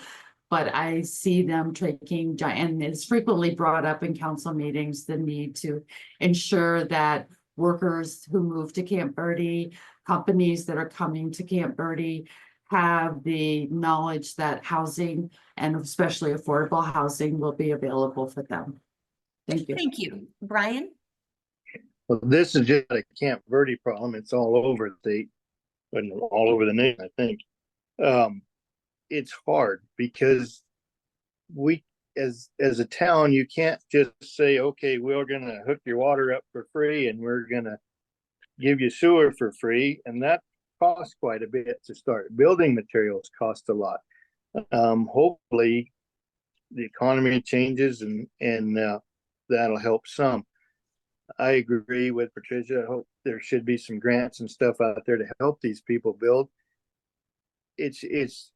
but I see them taking, and it's frequently brought up in council meetings, the need to ensure that workers who move to Camp Verde, companies that are coming to Camp Verde, have the knowledge that housing and especially affordable housing will be available for them. Thank you.
Thank you. Brian?
Well, this is just a Camp Verde problem. It's all over the state and all over the nation, I think. It's hard because we, as a town, you can't just say, okay, we're going to hook your water up for free and we're going to give you sewer for free. And that costs quite a bit to start. Building materials cost a lot. Hopefully the economy changes and that'll help some. I agree with Patricia. I hope there should be some grants and stuff out there to help these people build. It's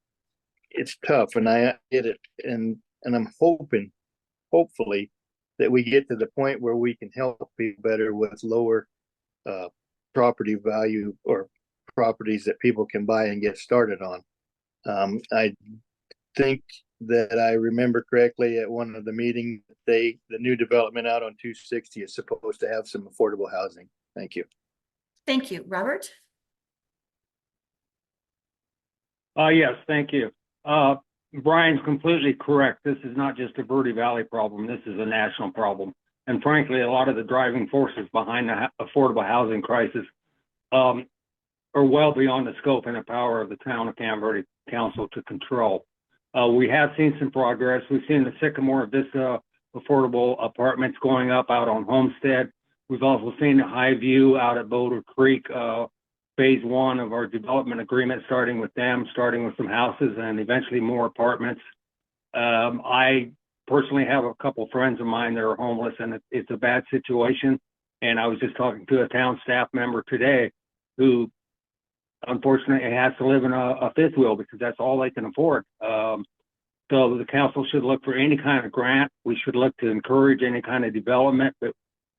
tough, and I get it, and I'm hopefully that we get to the point where we can help people better with lower property value or properties that people can buy and get started on. I think that I remember correctly at one of the meetings, the new development out on 260 is supposed to have some affordable housing. Thank you.
Thank you. Robert?
Yes, thank you. Brian's completely correct. This is not just a Verde Valley problem. This is a national problem. And frankly, a lot of the driving forces behind the affordable housing crisis are well beyond the scope and the power of the town of Camp Verde Council to control. We have seen some progress. We've seen the Sycamore Vista affordable apartments going up out on Homestead. We've also seen the High View out at Boulder Creek, phase 1 of our development agreement, starting with some houses and eventually more apartments. I personally have a couple friends of mine that are homeless, and it's a bad situation. And I was just talking to a town staff member today who unfortunately has to live in a fifth wheel because that's all they can afford. So the council should look for any kind of grant. We should look to encourage any kind of development, but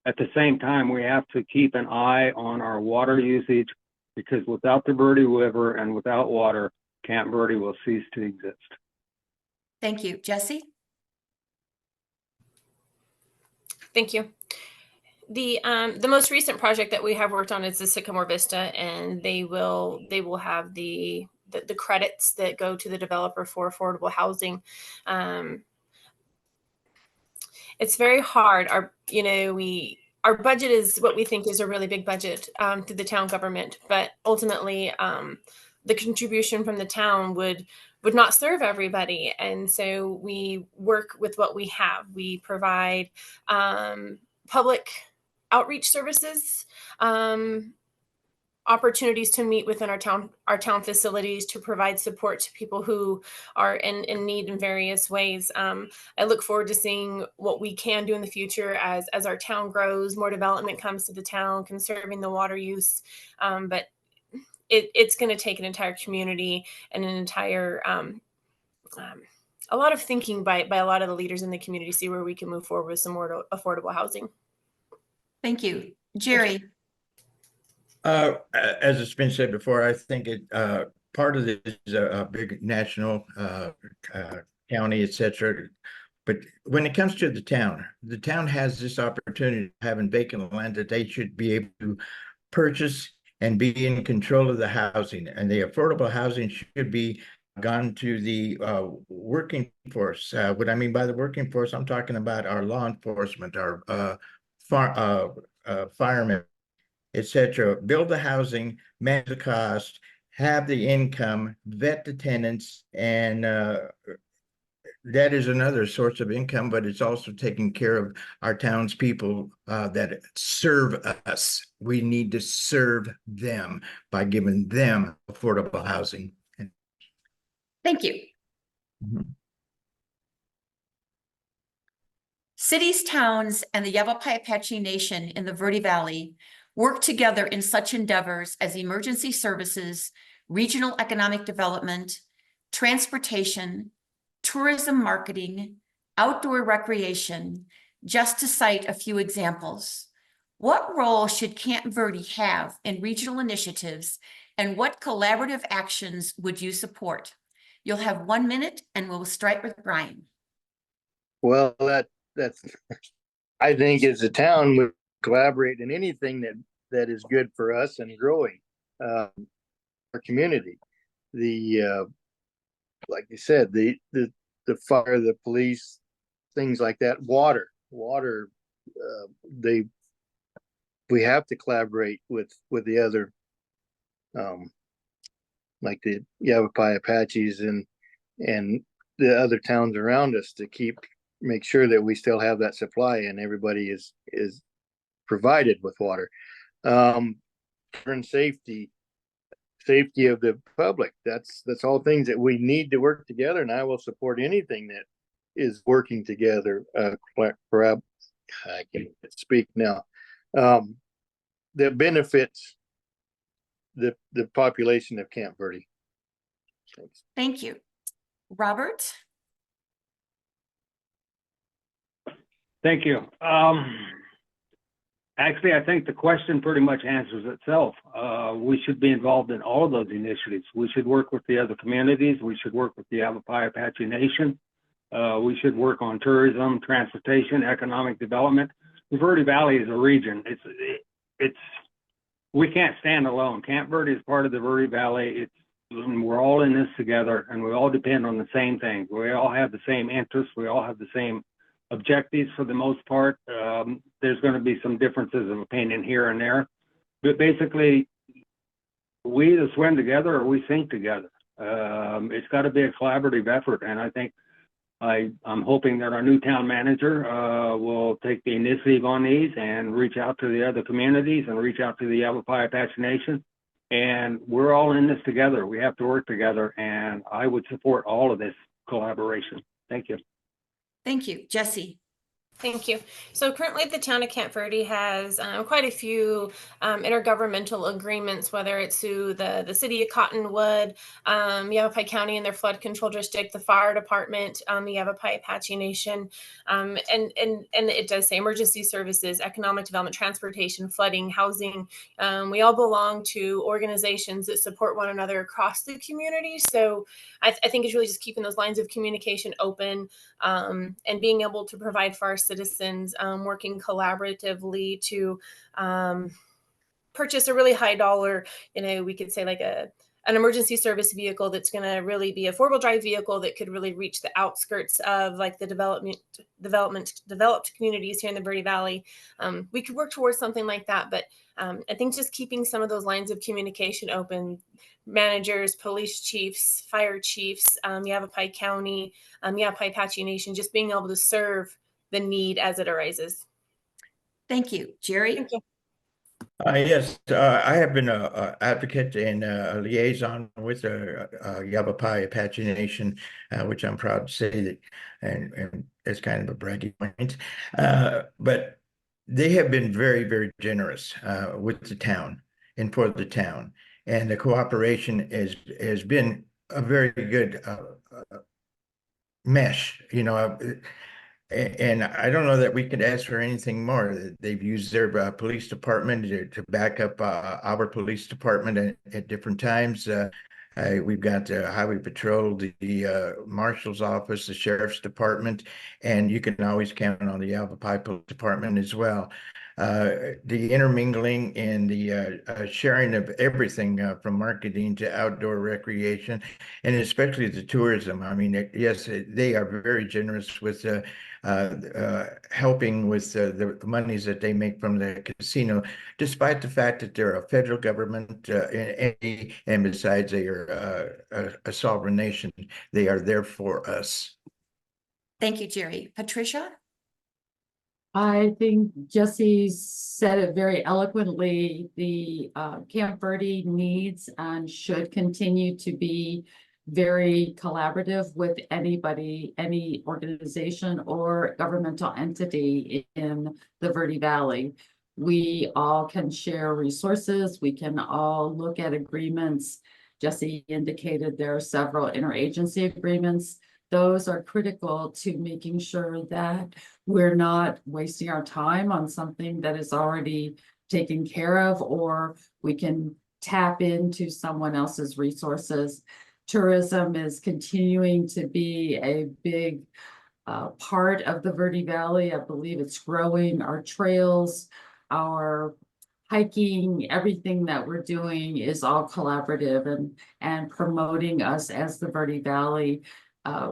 at the same time, we have to keep an eye on our water usage, because without the Verde River and without water, Camp Verde will cease to exist.
Thank you. Jesse?
Thank you. The most recent project that we have worked on is the Sycamore Vista, and they will have the credits that go to the developer for affordable housing. It's very hard. Our budget is what we think is a really big budget through the town government, but ultimately the contribution from the town would not serve everybody, and so we work with what we have. We provide public outreach services, opportunities to meet within our town facilities to provide support to people who are in need in various ways. I look forward to seeing what we can do in the future as our town grows, more development comes to the town, conserving the water use. But it's going to take an entire community and an entire a lot of thinking by a lot of the leaders in the community to see where we can move forward with some more affordable housing.
Thank you. Jerry?
As it's been said before, I think part of this is a big national county, etc. But when it comes to the town has this opportunity of having vacant land that they should be able to purchase and be in control of the housing. And the affordable housing should be gone to the working force. What I mean by the working force, I'm talking about our law enforcement, our firemen, etc. Build the housing, manage the cost, have the income, vet the tenants, and that is another source of income, but it's also taking care of our townspeople that serve us. We need to serve them by giving them affordable housing.
Thank you.
Mhm.
Cities, towns, and the Yavapai Apache Nation in the Verde Valley work together in such endeavors as emergency services, regional economic development, transportation, tourism marketing, outdoor recreation, just to cite a few examples. What role should Camp Verde have in regional initiatives, and what collaborative actions would you support? You'll have 1 minute, and we'll start with Brian.
Well, that's I think as a town we collaborate in anything that is good for us and growing our community. The like you said, the fire, the police, things like that. Water. We have to collaborate with the other, like the Yavapai Apaches and the other towns around us to make sure that we still have that supply and everybody is provided with water. And safety of the public. That's all things that we need to work together, and I will support anything that is working together. Perhaps I can speak now. That benefits the population of Camp Verde. Thanks.
Thank you. Robert?
Thank you. Actually, I think the question pretty much answers itself. We should be involved in all of those initiatives. We should work with the other communities. We should work with the Yavapai Apache Nation. We should work on tourism, transportation, economic development. The Verde Valley is a region. We can't stand alone. Camp Verde is part of the Verde Valley. We're all in this together, and we all depend on the same things. We all have the same interests. We all have the same objectives for the most part. There's going to be some differences of opinion here and there, but basically we either swim together or we sink together. It's got to be a collaborative effort, and I think I'm hoping that our new town manager will take the initiative on these and reach out to the other communities and reach out to the Yavapai Apache Nation. And we're all in this together. We have to work together, and I would support all of this collaboration. Thank you.
Thank you. Jesse.
Thank you. So currently the town of Camp Verde has quite a few intergovernmental agreements, whether it's through the city of Cottonwood, Yavapai County and their flood control district, the fire department, the Yavapai Apache Nation, and it does say emergency services, economic development, transportation, flooding, housing. We all belong to organizations that support one another across the community. So I think it's really just keeping those lines of communication open, and being able to provide for our citizens, working collaboratively to purchase a really high dollar, we could say like an emergency service vehicle that's going to really be a four-wheel drive vehicle that could really reach the outskirts of like the developed communities here in the Verde Valley. We could work towards something like that, but I think just keeping some of those lines of communication open, managers, police chiefs, fire chiefs, Yavapai County, Yavapai Apache Nation, just being able to serve the need as it arises.
Thank you. Jerry?
Thank you.
Yes, I have been a advocate and a liaison with Yavapai Apache Nation, which I'm proud to say that, and it's kind of a bragging point. But they have been very, very generous with the town and for the town, and the cooperation has been a very good mesh. And I don't know that we could ask for anything more. They've used their police department to back up our police department at different times. We've got the highway patrol, the marshal's office, the sheriff's department, and you can always count on the Yavapai Police Department as well. The intermingling and the sharing of everything from marketing to outdoor recreation, and especially the tourism. I mean, yes, they are very generous with helping with the monies that they make from the casino, despite the fact that they're a federal government and besides they are a sovereign nation, they are there for us.
Thank you, Jerry. Patricia?
I think Jesse said it very eloquently. The Camp Verde needs and should continue to be very collaborative with anybody, any organization or governmental entity in the Verde Valley. We all can share resources. We can all look at agreements. Jesse indicated there are several interagency agreements. Those are critical to making sure that we're not wasting our time on something that is already taken care of, or we can tap into someone else's resources. Tourism is continuing to be a big part of the Verde Valley. I believe it's growing. Our trails, our hiking, everything that we're doing is all collaborative, and promoting us as the Verde Valley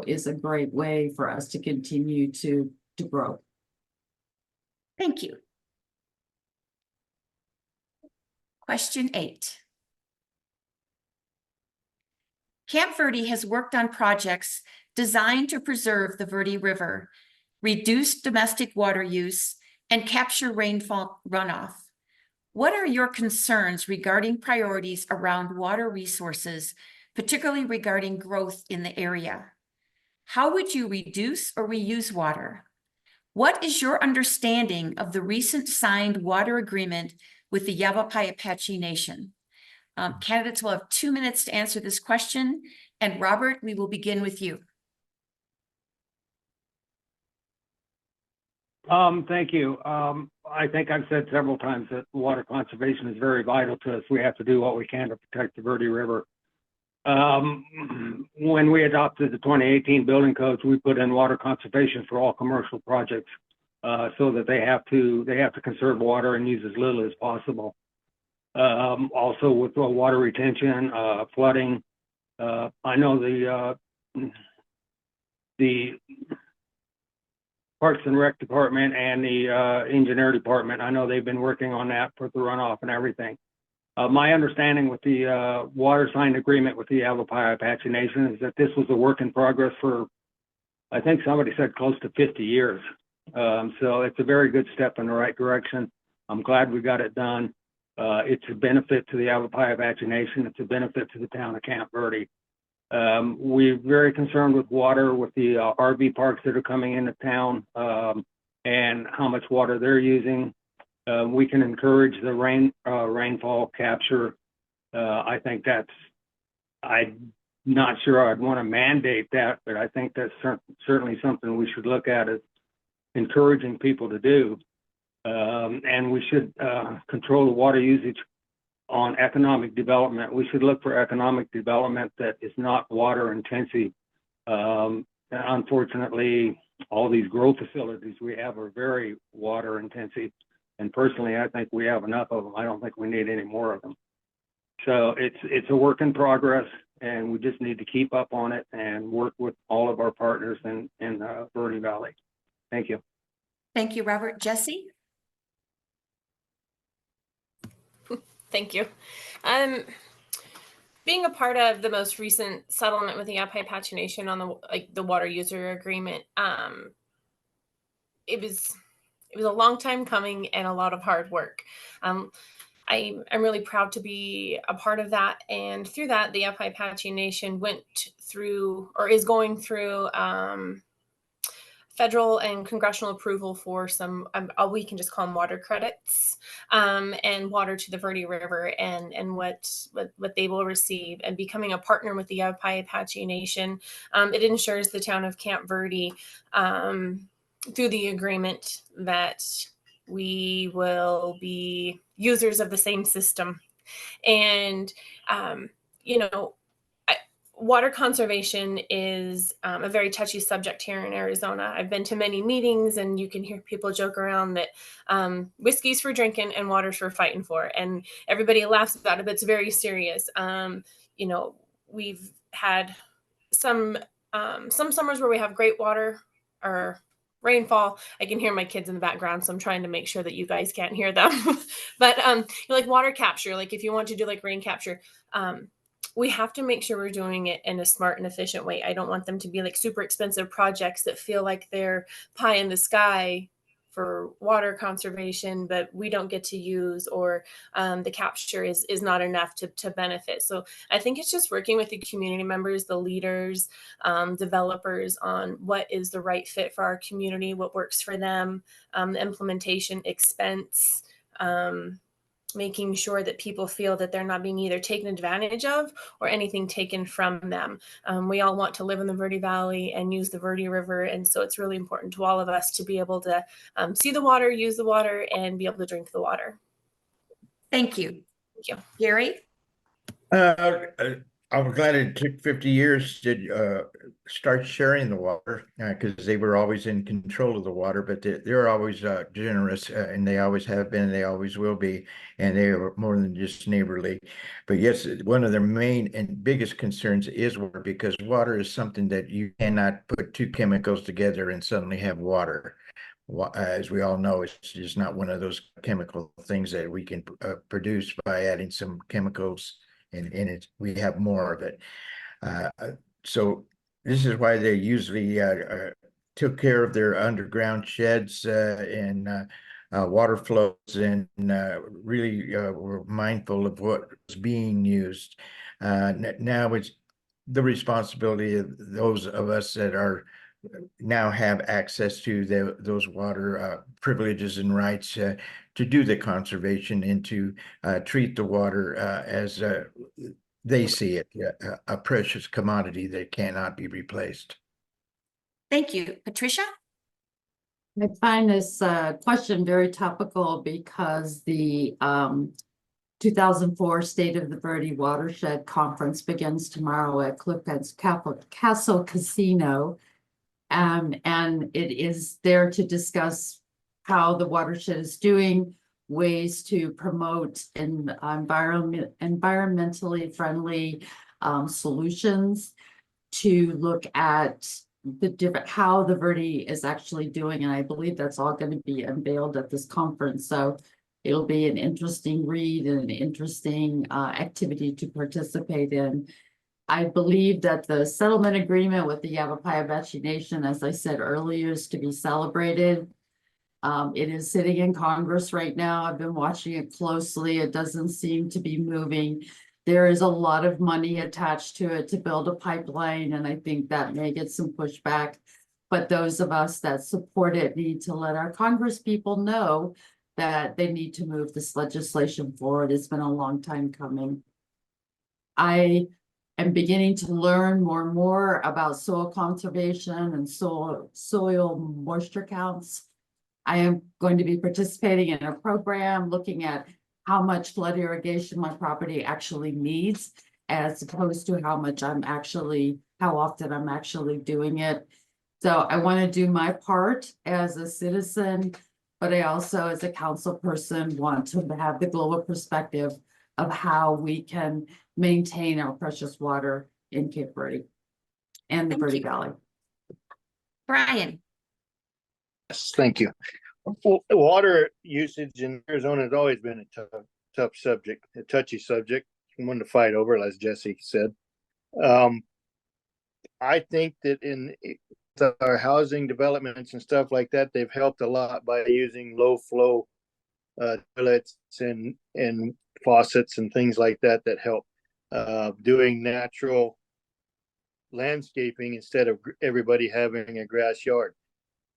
is a great way for us to continue to grow.
Thank you. Question 8. Camp Verde has worked on projects designed to preserve the Verde River, reduce domestic water use, and capture rainfall runoff. What are your concerns regarding priorities around water resources, particularly regarding growth in the area? How would you reduce or reuse water? What is your understanding of the recent signed water agreement with the Yavapai Apache Nation? Candidates will have 2 minutes to answer this question. And Robert, we will begin with you.
Thank you. I think I've said several times that water conservation is very vital to us. We have to do what we can to protect the Verde River. When we adopted the 2018 building codes, we put in water conservation for all commercial projects, so that they have to conserve water and use as little as possible. Also with water retention, flooding, I know the Parks and Rec Department and the Engineer Department, I know they've been working on that for the runoff and everything. My understanding with the water signed agreement with the Yavapai Apache Nation is that this was a work in progress for, I think somebody said close to 50 years. So it's a very good step in the right direction. I'm glad we got it done. It's a benefit to the Yavapai Apache Nation. It's a benefit to the town of Camp Verde. We're very concerned with water, with the RV parks that are coming into town, and how much water they're using. We can encourage the rainfall capture. I think I'm not sure I'd want to mandate that, but I think that's certainly something we should look at as encouraging people to do. And we should control the water usage on economic development. We should look for economic development that is not water intensive. Unfortunately, all these growth facilities we have are very water intensive. And personally, I think we have enough of them. I don't think we need any more of them. So it's a work in progress, and we just need to keep up on it and work with all of our partners in Verde Valley. Thank you.
Thank you, Robert. Jesse?
Thank you. Being a part of the most recent settlement with the Yavapai Apache Nation on the water user agreement, it was a long time coming and a lot of hard work. I'm really proud to be a part of that, and through that, the Yavapai Apache Nation went through, or is going through, federal and congressional approval for some, we can just call them water credits, and water to the Verde River, and what they will receive. And becoming a partner with the Yavapai Apache Nation, it ensures the town of Camp Verde, through the agreement, that we will be users of the same system. And water conservation is a very touchy subject here in Arizona. I've been to many meetings, and you can hear people joke around that whiskey's for drinking and water's for fighting for. And everybody laughs about it, but it's very serious. We've had some summers where we have great water or rainfall. I can hear my kids in the background, so I'm trying to make sure that you guys can't hear them. But like water capture, like if you want to do like rain capture, we have to make sure we're doing it in a smart and efficient way. I don't want them to be like super expensive projects that feel like they're pie in the sky for water conservation, but we don't get to use, or the capture is not enough to benefit. So I think it's just working with the community members, the leaders, developers, on what is the right fit for our community, what works for them, the implementation expense, making sure that people feel that they're not being either taken advantage of or anything taken from them. We all want to live in the Verde Valley and use the Verde River. And so it's really important to all of us to be able to see the water, use the water, and be able to drink the water.
Thank you.
Thank you.
Gary?
I'm glad it took 50 years to start sharing the water, because they were always in control of the water, but they're always generous, and they always have been, and they always will be, and they are more than just neighborly. But yes, one of their main and biggest concerns is water, because water is something that you cannot put two chemicals together and suddenly have water. As we all know, it's just not one of those chemical things that we can produce by adding some chemicals, and we have more of it. So this is why they usually took care of their underground sheds and water flows, and really were mindful of what was being used. Now it's the responsibility of those of us that are now have access to those water privileges and rights to do the conservation and to treat the water as they see it, a precious commodity that cannot be replaced.
Thank you. Patricia?
I find this question very topical because the 2004 State of the Verde Watershed Conference begins tomorrow at Clifford's Castle Casino. And it is there to discuss how the watershed is doing, ways to promote environmentally friendly solutions, to look at how the Verde is actually doing. And I believe that's all going to be unveiled at this conference. So it'll be an interesting read and an interesting activity to participate in. I believe that the settlement agreement with the Yavapai Apache Nation, as I said earlier, is to be celebrated. It is sitting in Congress right now. I've been watching it closely. It doesn't seem to be moving. There is a lot of money attached to it to build a pipeline, and I think that may get some pushback. But those of us that support it need to let our Congress people know that they need to move this legislation forward. It's been a long time coming. I am beginning to learn more and more about soil conservation and soil moisture counts. I am going to be participating in a program looking at how much flood irrigation my property actually needs, as opposed to how often I'm actually doing it. So I want to do my part as a citizen, but I also, as a council person, want to have the global perspective of how we can maintain our precious water in Cape Verde and the
Thank
Verde
you.
Valley.
Brian,
Yes, thank you. Water usage in Arizona has always been a tough subject, a touchy subject, one to fight over, as Jesse said. I think that in our housing developments and stuff like that, they've helped a lot by using low flow toilets and faucets and things like that help. Doing natural landscaping instead of everybody having a grass yard.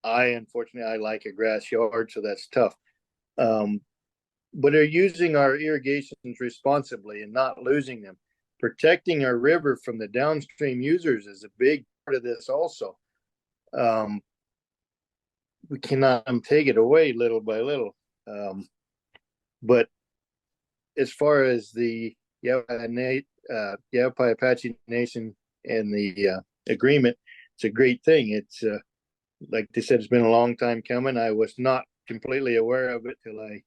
Unfortunately, I like a grass yard, so that's tough. But they're using our irrigations responsibly and not losing them. Protecting our river from the downstream users is a big part of this also. We cannot take it away little by little. But as far as the Yavapai Apache Nation and the agreement, it's a great thing. It's like they said, it's been a long time coming. I was not completely aware of it till I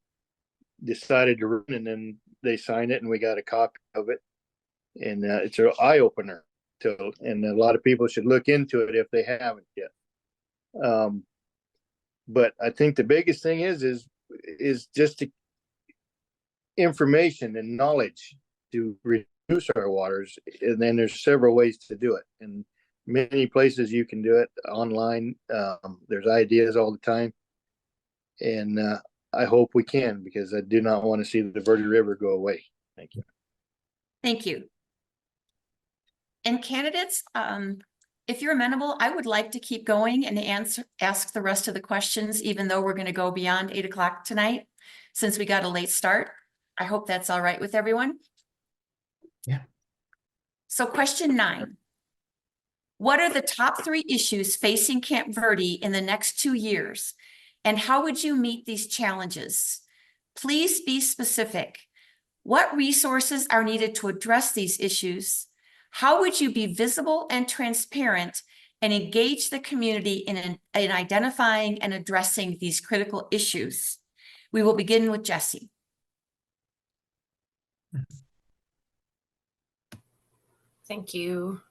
decided to run, and then they signed it and we got a copy of it. And it's an eye opener and a lot of people should look into it if they haven't yet. But I think the biggest thing is just information and knowledge to reduce our waters. And then there's several ways to do it. And many places you can do it online. There's ideas all the time. And I hope we can, because I do not want to see the Verde River go away. Thank you.
thank you. And candidates, if you're amenable, I would like to keep going and ask the rest of the questions, even though we're going to go beyond 8 o'clock tonight, since we got a late start. I hope that's all right with everyone.
Yeah.
So question 9. What are the top 3 issues facing Camp Verde in the next 2 years? And how would you meet these challenges? Please be specific. What resources are needed to address these issues? How would you be visible and transparent and engage the community in identifying and addressing these critical issues? We will begin with Jesse.
Thank you.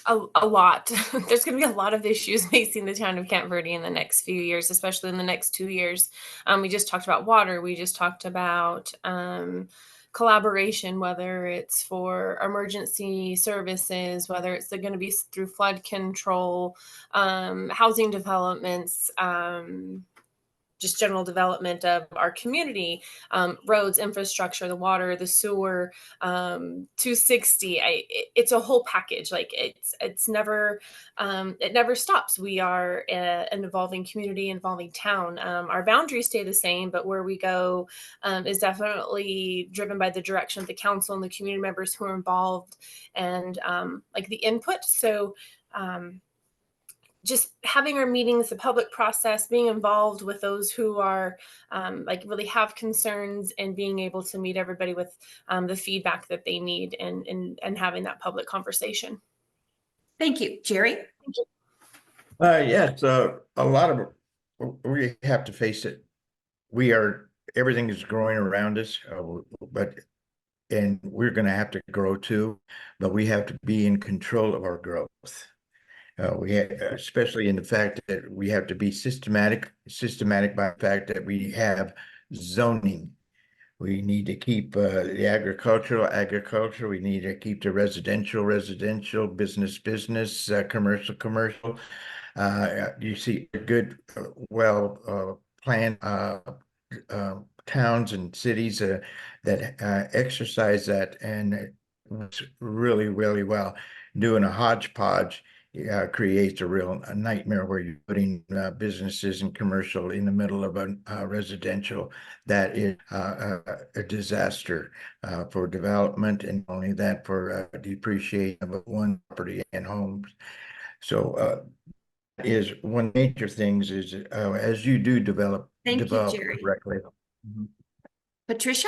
A lot. There's going to be a lot of issues facing the town of Camp Verde in the next few years, especially in the next 2 years. We just talked about water. We just talked about collaboration, whether it's for emergency services, whether it's going to be through flood control, housing developments, just general development of our community, roads, infrastructure, the water, the sewer, 260. It's a whole package. Like it's never, it never stops. We are an evolving community, evolving town. Our boundaries stay the same, but where we go is definitely driven by the direction of the council and the community members who are involved, and like the input. So just having our meetings, the public process, being involved with those who are like really have concerns, and being able to meet everybody with the feedback that they need, and having that public conversation.
Thank you. Jerry?
Yes, a lot of, we have to face it. Everything is growing around us, and we're going to have to grow too, but we have to be in control of our growth. Especially in the fact that we have to be systematic by the fact that we have zoning. We need to keep the agriculture. We need to keep the residential, business, commercial. You see a good, planned towns and cities that exercise that, and it works really, really well. Doing a hodgepodge creates a nightmare where you're putting businesses and commercial in the middle of a residential. That is a disaster for development, and only that for depreciation of one property and homes. So is one major things is as you do develop
Thank you, Jerry.
correctly.
Patricia?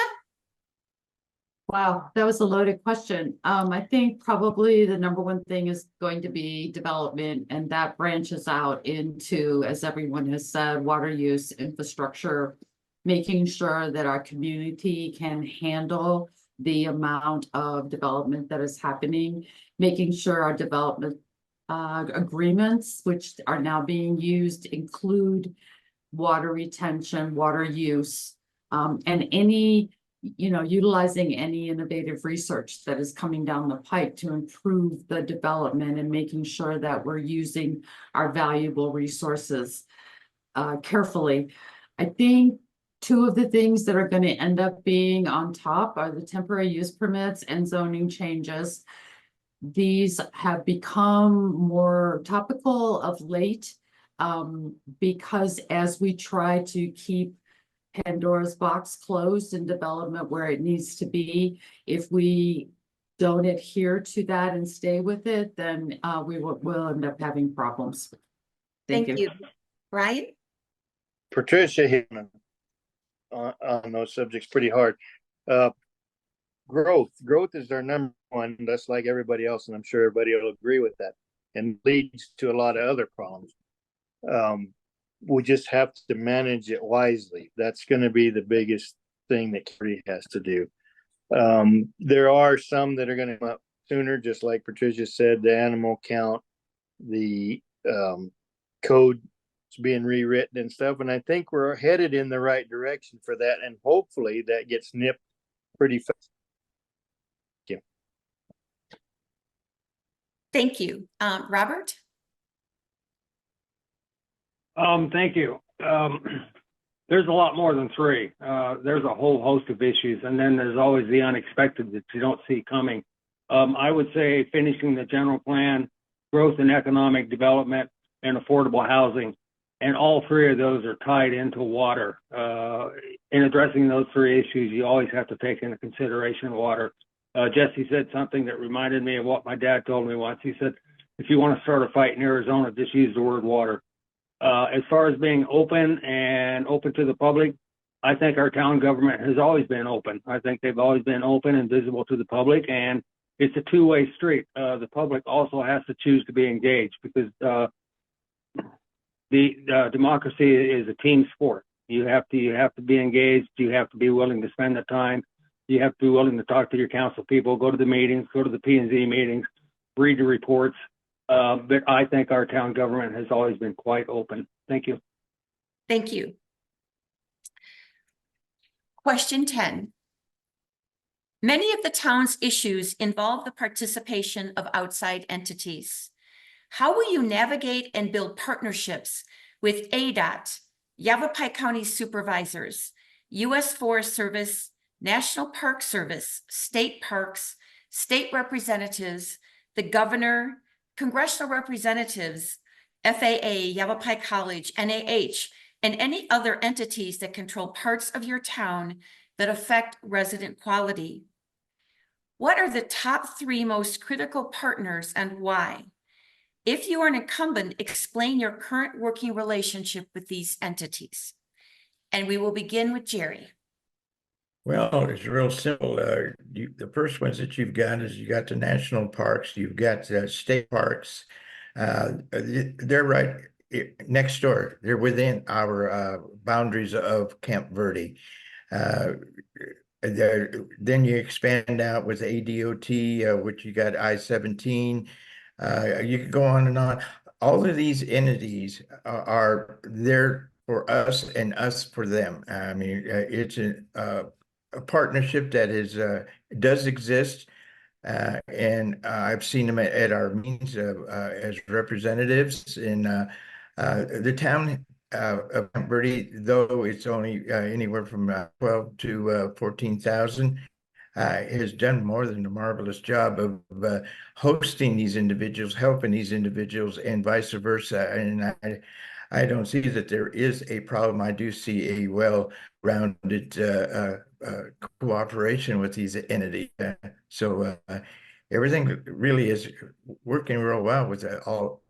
Wow, that was a loaded question. I think probably the number one thing is going to be development, and that branches out into, as everyone has said, water use, infrastructure, making sure that our community can handle the amount of development that is happening, making sure our development agreements, which are now being used, include water retention, water use, and any, utilizing any innovative research that is coming down the pipe to improve the development and making sure that we're using our valuable resources carefully. I think two of the things that are going to end up being on top are the temporary use permits and zoning changes. These have become more topical of late because as we try to keep Pandora's box closed in development where it needs to be, if we don't adhere to that and stay with it, then we'll end up having problems. Thank you.
Brian?
Patricia hit on those subjects pretty hard. Growth is our number one. That's like everybody else, and I'm sure everybody will agree with that, and leads to a lot of other problems. We just have to manage it wisely. That's going to be the biggest thing that Kerry has to do. There are some that are going to come up sooner, just like Patricia said, the animal count, the code being rewritten and stuff. And I think we're headed in the right direction for that. And hopefully that gets nipped pretty fast. Yeah.
Thank you. Robert?
Thank you. There's a lot more than three. There's a whole host of issues, and then there's always the unexpected that you don't see coming. I would say finishing the general plan, growth and economic development, and affordable housing. And all three of those are tied into water. In addressing those three issues, you always have to take into consideration water. Jesse said something that reminded me of what my dad told me once. He said, if you want to start a fight in Arizona, just use the word water. As far as being open to the public, I think our town government has always been open. I think they've always been open and visible to the public, and it's a two-way street. The public also has to choose to be engaged because the democracy is a team sport. You have to be engaged. You have to be willing to spend the time. You have to be willing to talk to your council people, go to the meetings, go to the P&Z meetings, read the reports. But I think our town government has always been quite open. Thank you.
Thank you. Question 10. Many of the town's issues involve the participation of outside entities. How will you navigate and build partnerships with ADOT, Yavapai County supervisors, U.S. Forest Service, National Park Service, state parks, state representatives, the governor, congressional representatives, FAA, Yavapai College, NAH, and any other entities that control parts of your town that affect resident quality? What are the top 3 most critical partners and why? If you are an incumbent, explain your current working relationship with these entities. And we will begin with Jerry.
Well, it's real simple. The first ones that you've got is you got the national parks, you've got state parks. They're right next door. They're within our boundaries of Camp Verde. Then you expand out with ADOT, which you got I-17. You could go on and on. All of these entities are there for us and us for them. I mean, it's a partnership that does exist, and I've seen them at our meetings as representatives. And the town of Camp Verde, though it's only anywhere from 12 to 14,000, has done more than a marvelous job of hosting these individuals, helping these individuals, and vice versa. And I don't see that there is a problem. I do see a well-rounded cooperation with these entities. So everything really is working real well with all.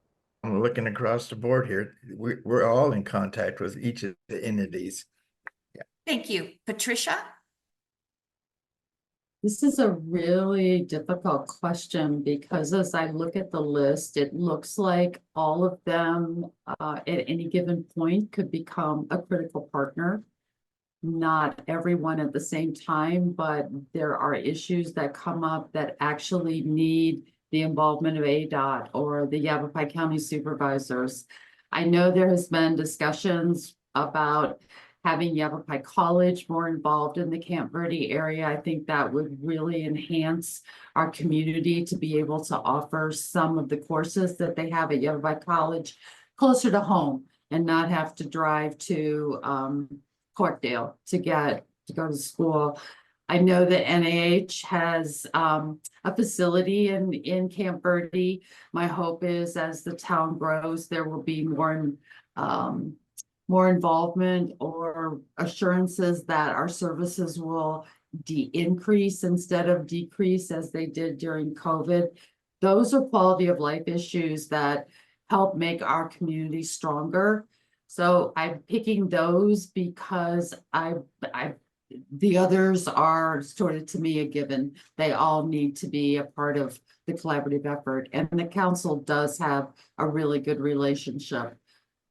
I'm looking across the board here. We're all in contact with each of the entities.
Thank you. Patricia?
This is a really difficult question because as I look at the list, it looks like all of them at any given point could become a critical partner. Not everyone at the same time, but there are issues that come up that actually need the involvement of ADOT or the Yavapai County supervisors. I know there has been discussions about having Yavapai College more involved in the Camp Verde area. I think that would really enhance our community to be able to offer some of the courses that they have at Yavapai College closer to home and not have to drive to Corkdale to go to school. I know that NAH has a facility in Camp Verde. My hope is as the town grows, there will be more involvement or assurances that our services will increase instead of decrease as they did during COVID. Those are quality of life issues that help make our community stronger. So I'm picking those because the others are sort of to me a given. They all need to be a part of the collaborative effort, and the council does have a really good relationship.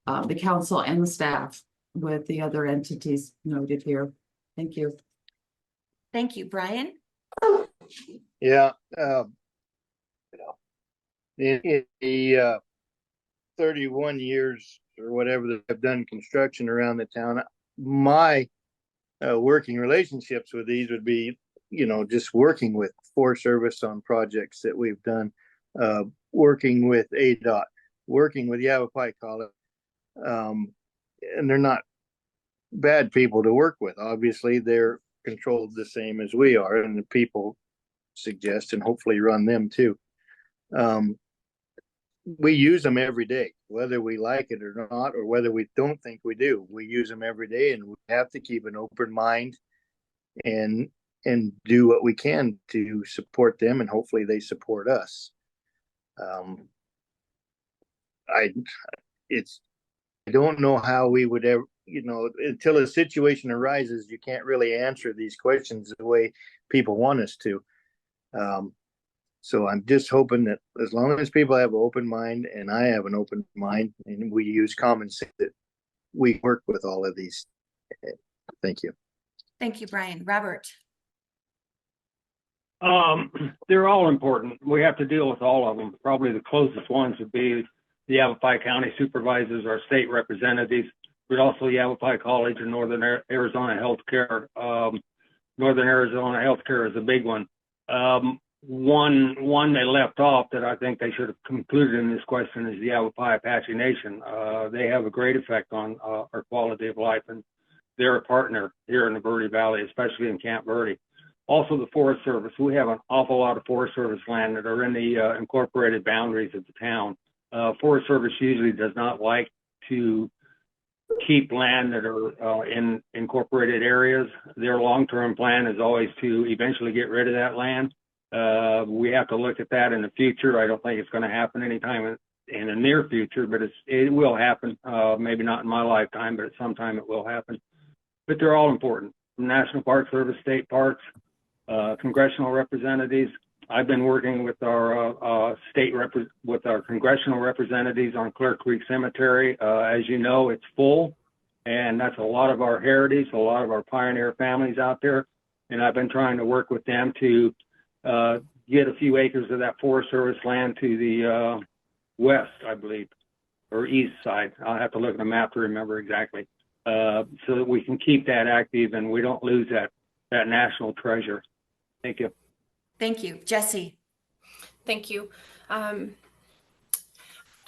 The council and the staff with the other entities noted here. Thank you.
Thank you. Brian?
Yeah, in the 31 years or whatever that I've done construction around the town, my working relationships with these would be, just working with Forest Service on projects that we've done, working with ADOT, working with Yavapai College. And they're not bad people to work with. Obviously, they're controlled the same as we are, and the people suggest and hopefully run them too. We use them every day, whether we like it or not, or whether we don't think we do. We use them every day, and we have to keep an open mind and do what we can to support them, and hopefully they support us. I don't know how we would ever, until a situation arises, you can't really answer these questions the way people want us to. So I'm just hoping that as long as people have an open mind and I have an open mind and we use common sense, that we work with all of these. Thank you.
Thank you, Brian. Robert?
They're all important. We have to deal with all of them. Probably the closest ones would be the Yavapai County supervisors, our state representatives, but also Yavapai College and Northern Arizona Healthcare. Northern Arizona Healthcare is a big one. One they left off that I think they should have concluded in this question is the Yavapai Apache Nation. They have a great effect on our quality of life, and they're a partner here in the Verde Valley, especially in Camp Verde. Also, the Forest Service. We have an awful lot of Forest Service land that are in the incorporated boundaries of the town. Forest Service usually does not like to keep land that are in incorporated areas. Their long-term plan is always to eventually get rid of that land. We have to look at that in the future. I don't think it's going to happen anytime in the near future, but it will happen. Maybe not in my lifetime, but at some time it will happen. But they're all important. National Park Service, state parks, congressional representatives. I've been working with our with our congressional representatives on Clear Creek Cemetery. As you know, it's full, and that's a lot of our heritage, a lot of our pioneer families out there. And I've been trying to work with them to get a few acres of that Forest Service land to the west, I believe, or east side. I'll have to look at the map to remember exactly, so that we can keep that active and we don't lose that national treasure. Thank you.
Thank you. Jesse?
Thank you. I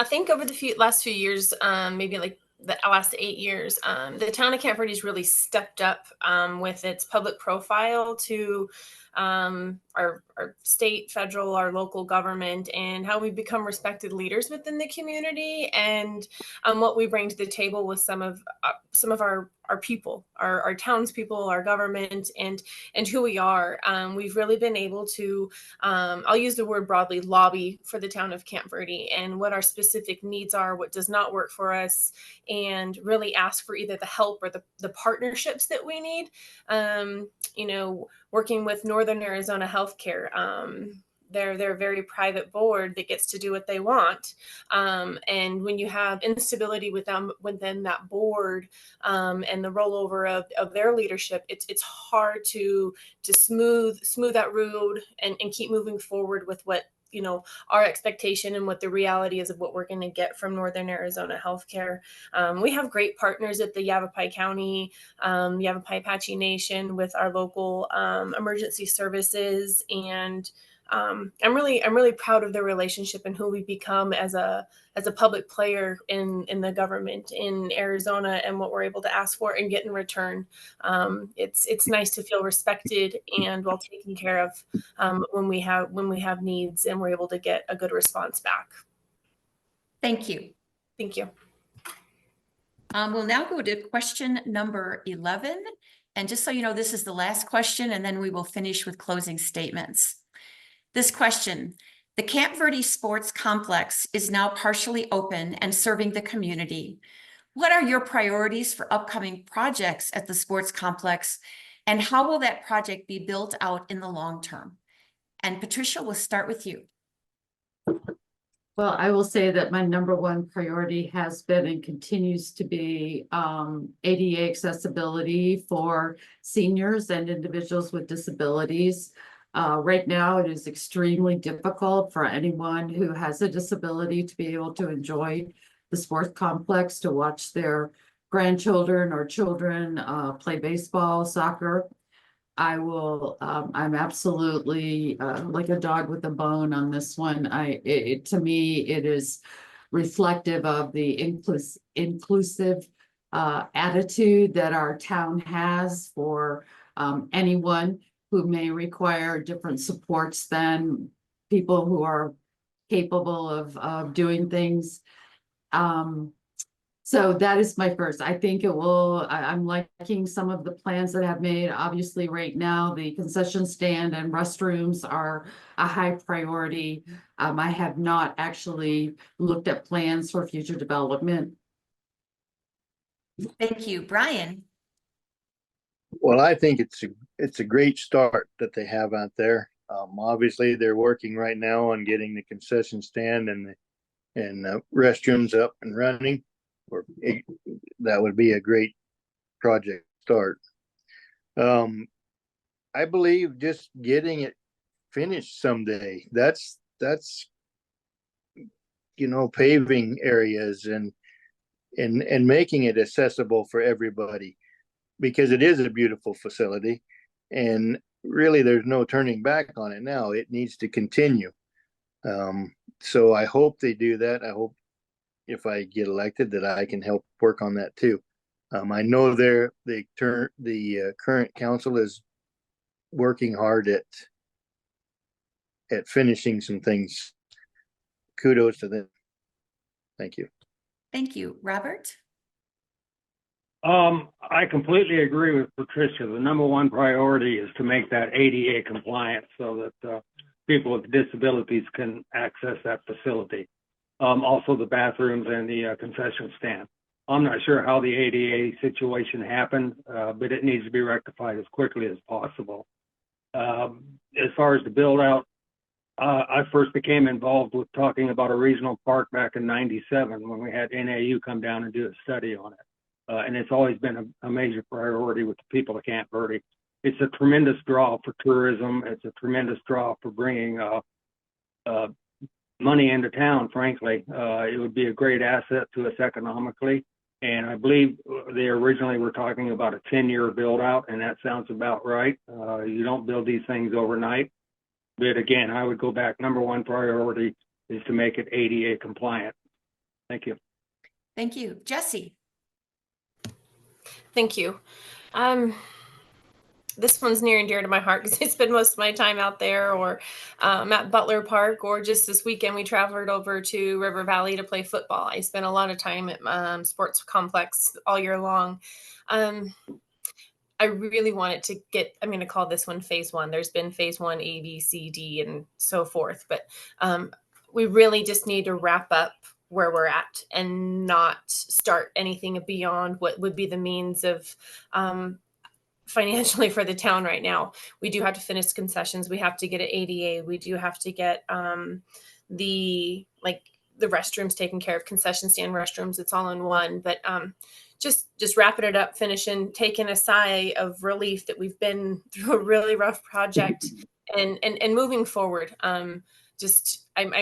think over the last few years, maybe like the last 8 years, the town of Camp Verde's really stepped up with its public profile to our state, federal, our local government, and how we become respected leaders within the community, and what we bring to the table with some of our people, our townspeople, our government, and who we are. We've really been able to, I'll use the word broadly, lobby for the town of Camp Verde and what our specific needs are, what does not work for us, and really ask for either the help or the partnerships that we need. You know, working with Northern Arizona Healthcare. They're a very private board that gets to do what they want. And when you have instability within that board, and the rollover of their leadership, it's hard to smooth that road and keep moving forward with what, you know, our expectation and what the reality is of what we're going to get from Northern Arizona Healthcare. We have great partners at the Yavapai County, Yavapai Apache Nation, with our local emergency services, and I'm really proud of the relationship and who we become as a public player in the government in Arizona, and what we're able to ask for and get in return. It's nice to feel respected and well taken care of when we have needs, and we're able to get a good response back.
Thank you.
Thank you.
We'll now go to question number 11. And just so you know, this is the last question, and then we will finish with closing statements. This question: the Camp Verde Sports Complex is now partially open and serving the community. What are your priorities for upcoming projects at the sports complex, and how will that project be built out in the long term? And Patricia, we'll start with you.
Well, I will say that my number one priority has been and continues to be ADA accessibility for seniors and individuals with disabilities. Right now, it is extremely difficult for anyone who has a disability to be able to enjoy the sports complex, to watch their grandchildren or children play baseball, soccer. I'm absolutely like a dog with a bone on this one. To me, it is reflective of the inclusive attitude that our town has for anyone who may require different supports than people who are capable of doing things. So that is my first. I think it will, I'm liking some of the plans that have made. Obviously, right now, the concession stand and restrooms are a high priority. I have not actually looked at plans for future development.
Thank you. Brian?
Well, I think it's a great start that they have out there. Obviously, they're working right now on getting the concession stand and the restrooms up and running. That would be a great project start. I believe just getting it finished someday. That's paving areas and making it accessible for everybody, because it is a beautiful facility, and really there's no turning back on it now. It needs to continue. So I hope they do that. I hope if I get elected that I can help work on that too. I know the current council is working hard at finishing some things. Kudos to them. Thank you.
Thank you. Robert?
I completely agree with Patricia. The number one priority is to make that ADA compliant so that people with disabilities can access that facility. Also the bathrooms and the concession stand. I'm not sure how the ADA situation happened, but it needs to be rectified as quickly as possible. As far as the build out, I first became involved with talking about a regional park back in '97 when we had NAU come down and do a study on it. And it's always been a major priority with the people of Camp Verde. It's a tremendous draw for tourism. It's a tremendous draw for bringing money into town, frankly. It would be a great asset to us economically. And I believe they originally were talking about a 10-year build out, and that sounds about right. You don't build these things overnight. But again, I would go back. Number one priority is to make it ADA compliant. Thank you.
Thank you. Jesse?
Thank you. This one's near and dear to my heart because I spend most of my time out there or at Butler Park, or just this weekend we traveled over to River Valley to play football. I spent a lot of time at sports complex all year long. I really wanted to get, I'm going to call this one phase one. There's been phase one, A, B, C, D, and so forth. But we really just need to wrap up where we're at and not start anything beyond what would be the means of financially for the town right now. We do have to finish concessions. We have to get an ADA. We do have to get the restrooms taken care of, concession stand restrooms. It's all in one. But just wrapping it up, finishing, taking a sigh of relief that we've been through a really rough project and moving forward. I'm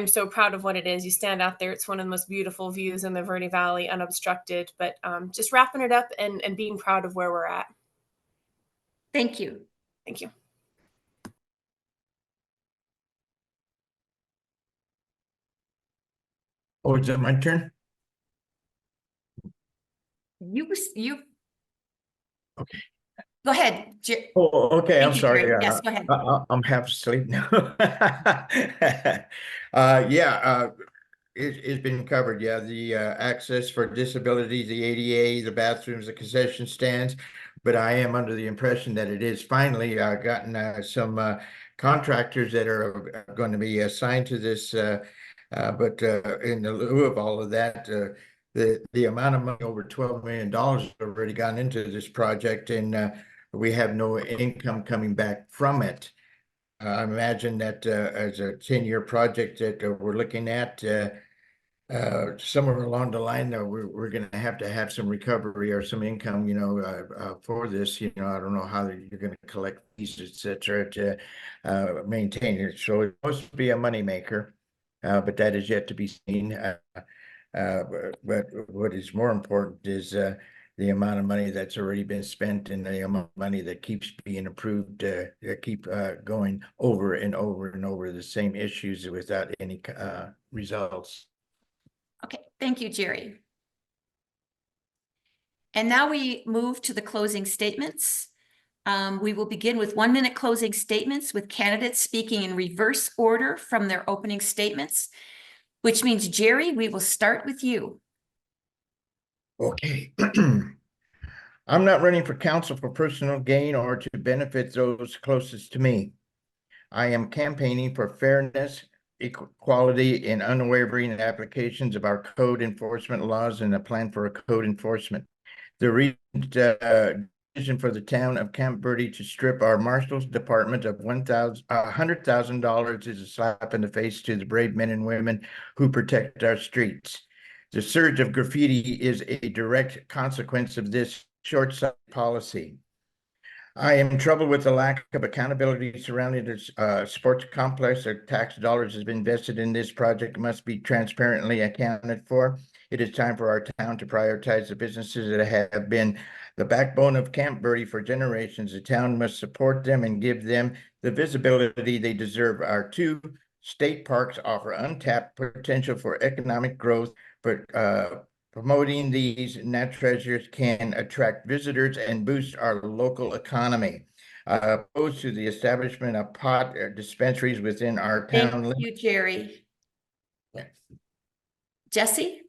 so proud of what it is. You stand out there. It's one of the most beautiful views in the Verde Valley, unobstructed, but just wrapping it up and being proud of where we're at.
Thank you.
Thank you.
Oh, is it my turn?
You.
Okay.
Go ahead.
Oh, okay. I'm
Thank you,
sorry.
Jerry. Yes, go ahead.
I'm half asleep now. It's been covered. Yeah, the access for disabilities, the ADA, the bathrooms, the concession stands. But I am under the impression that it is finally gotten some contractors that are going to be assigned to this. But in lieu of all of that, the amount of money, over $12 million, already gone into this project, and we have no income coming back from it. I imagine that as a 10-year project that we're looking at, somewhere along the line, we're going to have some recovery or some income, for this. I don't know how you're going to collect fees, et cetera, to maintain it. So it's supposed to be a moneymaker, but that is yet to be seen. But what is more important is the amount of money that's already been spent and the amount of money that keeps being approved, keep going over and over and over the same issues without any results.
Okay, thank you, Jerry. And now we move to the closing statements. We will begin with 1-minute closing statements with candidates speaking in reverse order from their opening statements, which means, Jerry, we will start with you.
Okay. I'm not running for council for personal gain or to benefit those closest to me. I am campaigning for fairness, equality, and unwavering applications of our code enforcement laws and a plan for a code enforcement. The reason for the town of Camp Verde to strip our marshal's department of $100,000 is a slap in the face to the brave men and women who protect our streets. The surge of graffiti is a direct consequence of this short-sighted policy. I am troubled with the lack of accountability surrounding this sports complex. Our tax dollars has been invested in this project must be transparently accounted for. It is time for our town to prioritize the businesses that have been the backbone of Camp Verde for generations. The town must support them and give them the visibility they deserve. Our 2 state parks offer untapped potential for economic growth, but promoting these natural treasures can attract visitors and boost our local economy. Opposed to the establishment of pot dispensaries within our town.
Thank you, Jerry.
Yeah.
Jesse?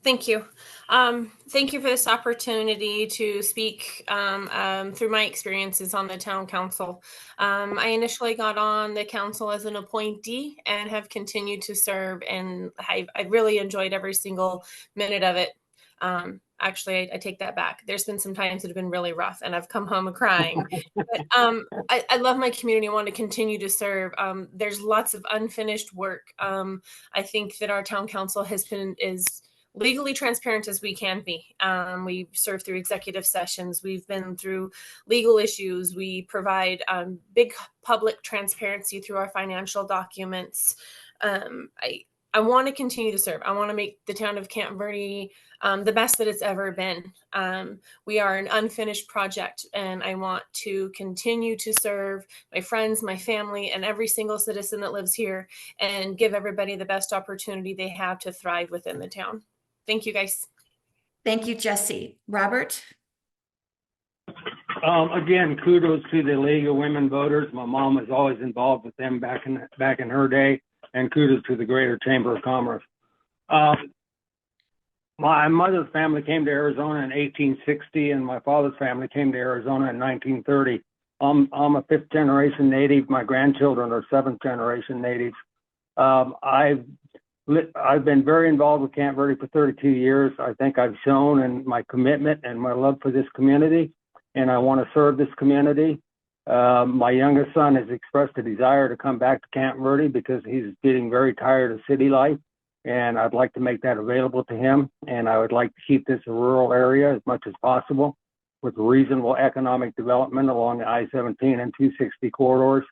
Thank you. Thank you for this opportunity to speak through my experiences on the town council. I initially got on the council as an appointee and have continued to serve, and I really enjoyed every single minute of it. Actually, I take that back. There's been some times that have been really rough and I've come home crying. But I love my community. I want to continue to serve. There's lots of unfinished work. I think that our town council is legally transparent as we can be. We serve through executive sessions. We've been through legal issues. We provide big public transparency through our financial documents. I want to continue to serve. I want to make the town of Camp Verde the best that it's ever been. We are an unfinished project, and I want to continue to serve my friends, my family, and every single citizen that lives here, and give everybody the best opportunity they have to thrive within the town. Thank you, guys.
Thank you, Jesse. Robert?
Again, kudos to the League of Women Voters. My mom was always involved with them back in her day, and kudos to the Greater Chamber of Commerce. My mother's family came to Arizona in 1860, and my father's family came to Arizona in 1930. I'm a fifth generation native. My grandchildren are seventh generation natives. I've been very involved with Camp Verde for 32 years. I think I've shown in my commitment and my love for this community, and I want to serve this community. My youngest son has expressed a desire to come back to Camp Verde because he's getting very tired of city life, and I'd like to make that available to him. And I would like to keep this a rural area as much as possible with reasonable economic development along the I-17 and 260 corridors.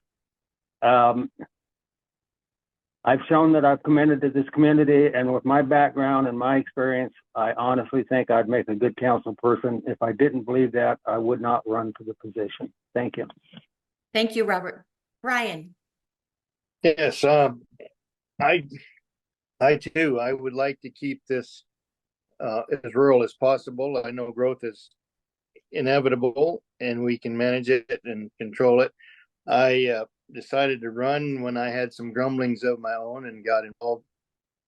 I've shown that I've committed to this community, and with my background and my experience, I honestly think I'd make a good council person. If I didn't believe that, I would not run for the position. Thank you.
Thank you, Robert. Brian.
Yes, I too, I would like to keep this as rural as possible. I know growth is inevitable and we can manage it and control it. I decided to run when I had some grumblings of my own and got involved,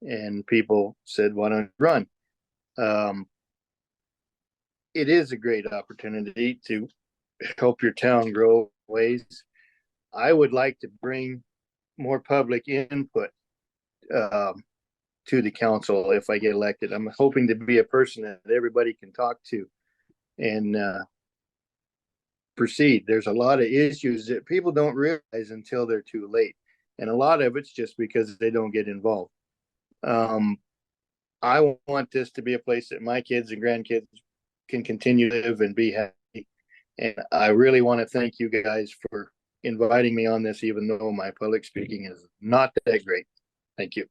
and people said, why don't you run? It is a great opportunity to help your town grow ways. I would like to bring more public input to the council if I get elected. I'm hoping to be a person that everybody can talk to and proceed. There's a lot of issues that people don't realize until they're too late. And a lot of it's just because they don't get involved. I want this to be a place that my kids and grandkids can continue to live and be happy. And I really want to thank you guys for inviting me on this, even though my public speaking is not that great. Thank you.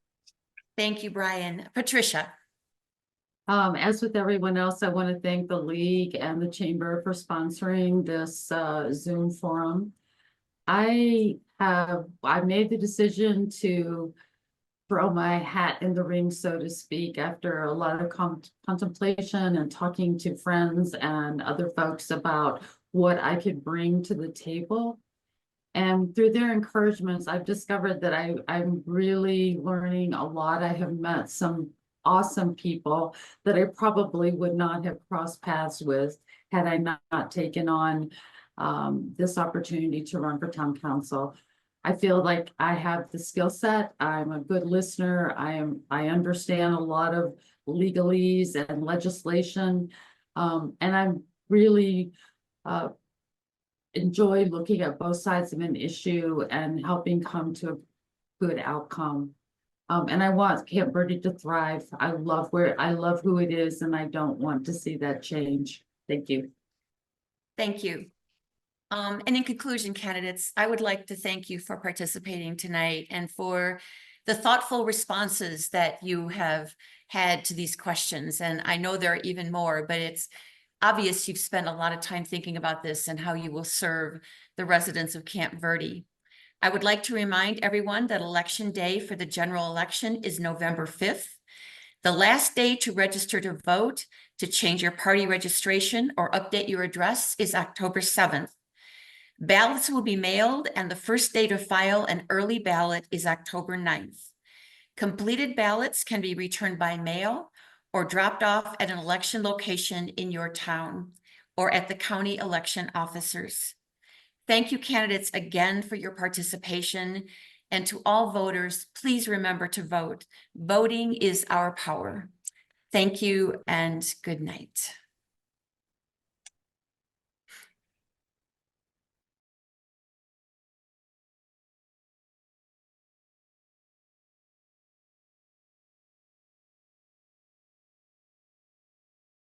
Thank you, Brian. Patricia.
As with everyone else, I want to thank the League and the Chamber for sponsoring this Zoom forum. I made the decision to throw my hat in the ring, so to speak, after a lot of contemplation and talking to friends and other folks about what I could bring to the table. And through their encouragements, I've discovered that I'm really learning a lot. I have met some awesome people that I probably would not have crossed paths with had I not taken on this opportunity to run for town council. I feel like I have the skill set. I'm a good listener. I understand a lot of legalese and legislation, and I'm really enjoy looking at both sides of an issue and helping come to a good outcome. And I want Camp Verde to thrive. I love who it is, and I don't want to see that change. Thank you.
Thank you. And in conclusion, candidates, I would like to thank you for participating tonight and for the thoughtful responses that you have had to these questions. And I know there are even more, but it's obvious you've spent a lot of time thinking about this and how you will serve the residents of Camp Verde. I would like to remind everyone that Election Day for the general election is November 5th. The last day to register to vote, to change your party registration or update your address is October 7th. Ballots will be mailed, and the first day to file an early ballot is October 9th. Completed ballots can be returned by mail or dropped off at an election location in your town or at the county election officers. Thank you, candidates, again for your participation. And to all voters, please remember to vote. Voting is our power. Thank you and good night.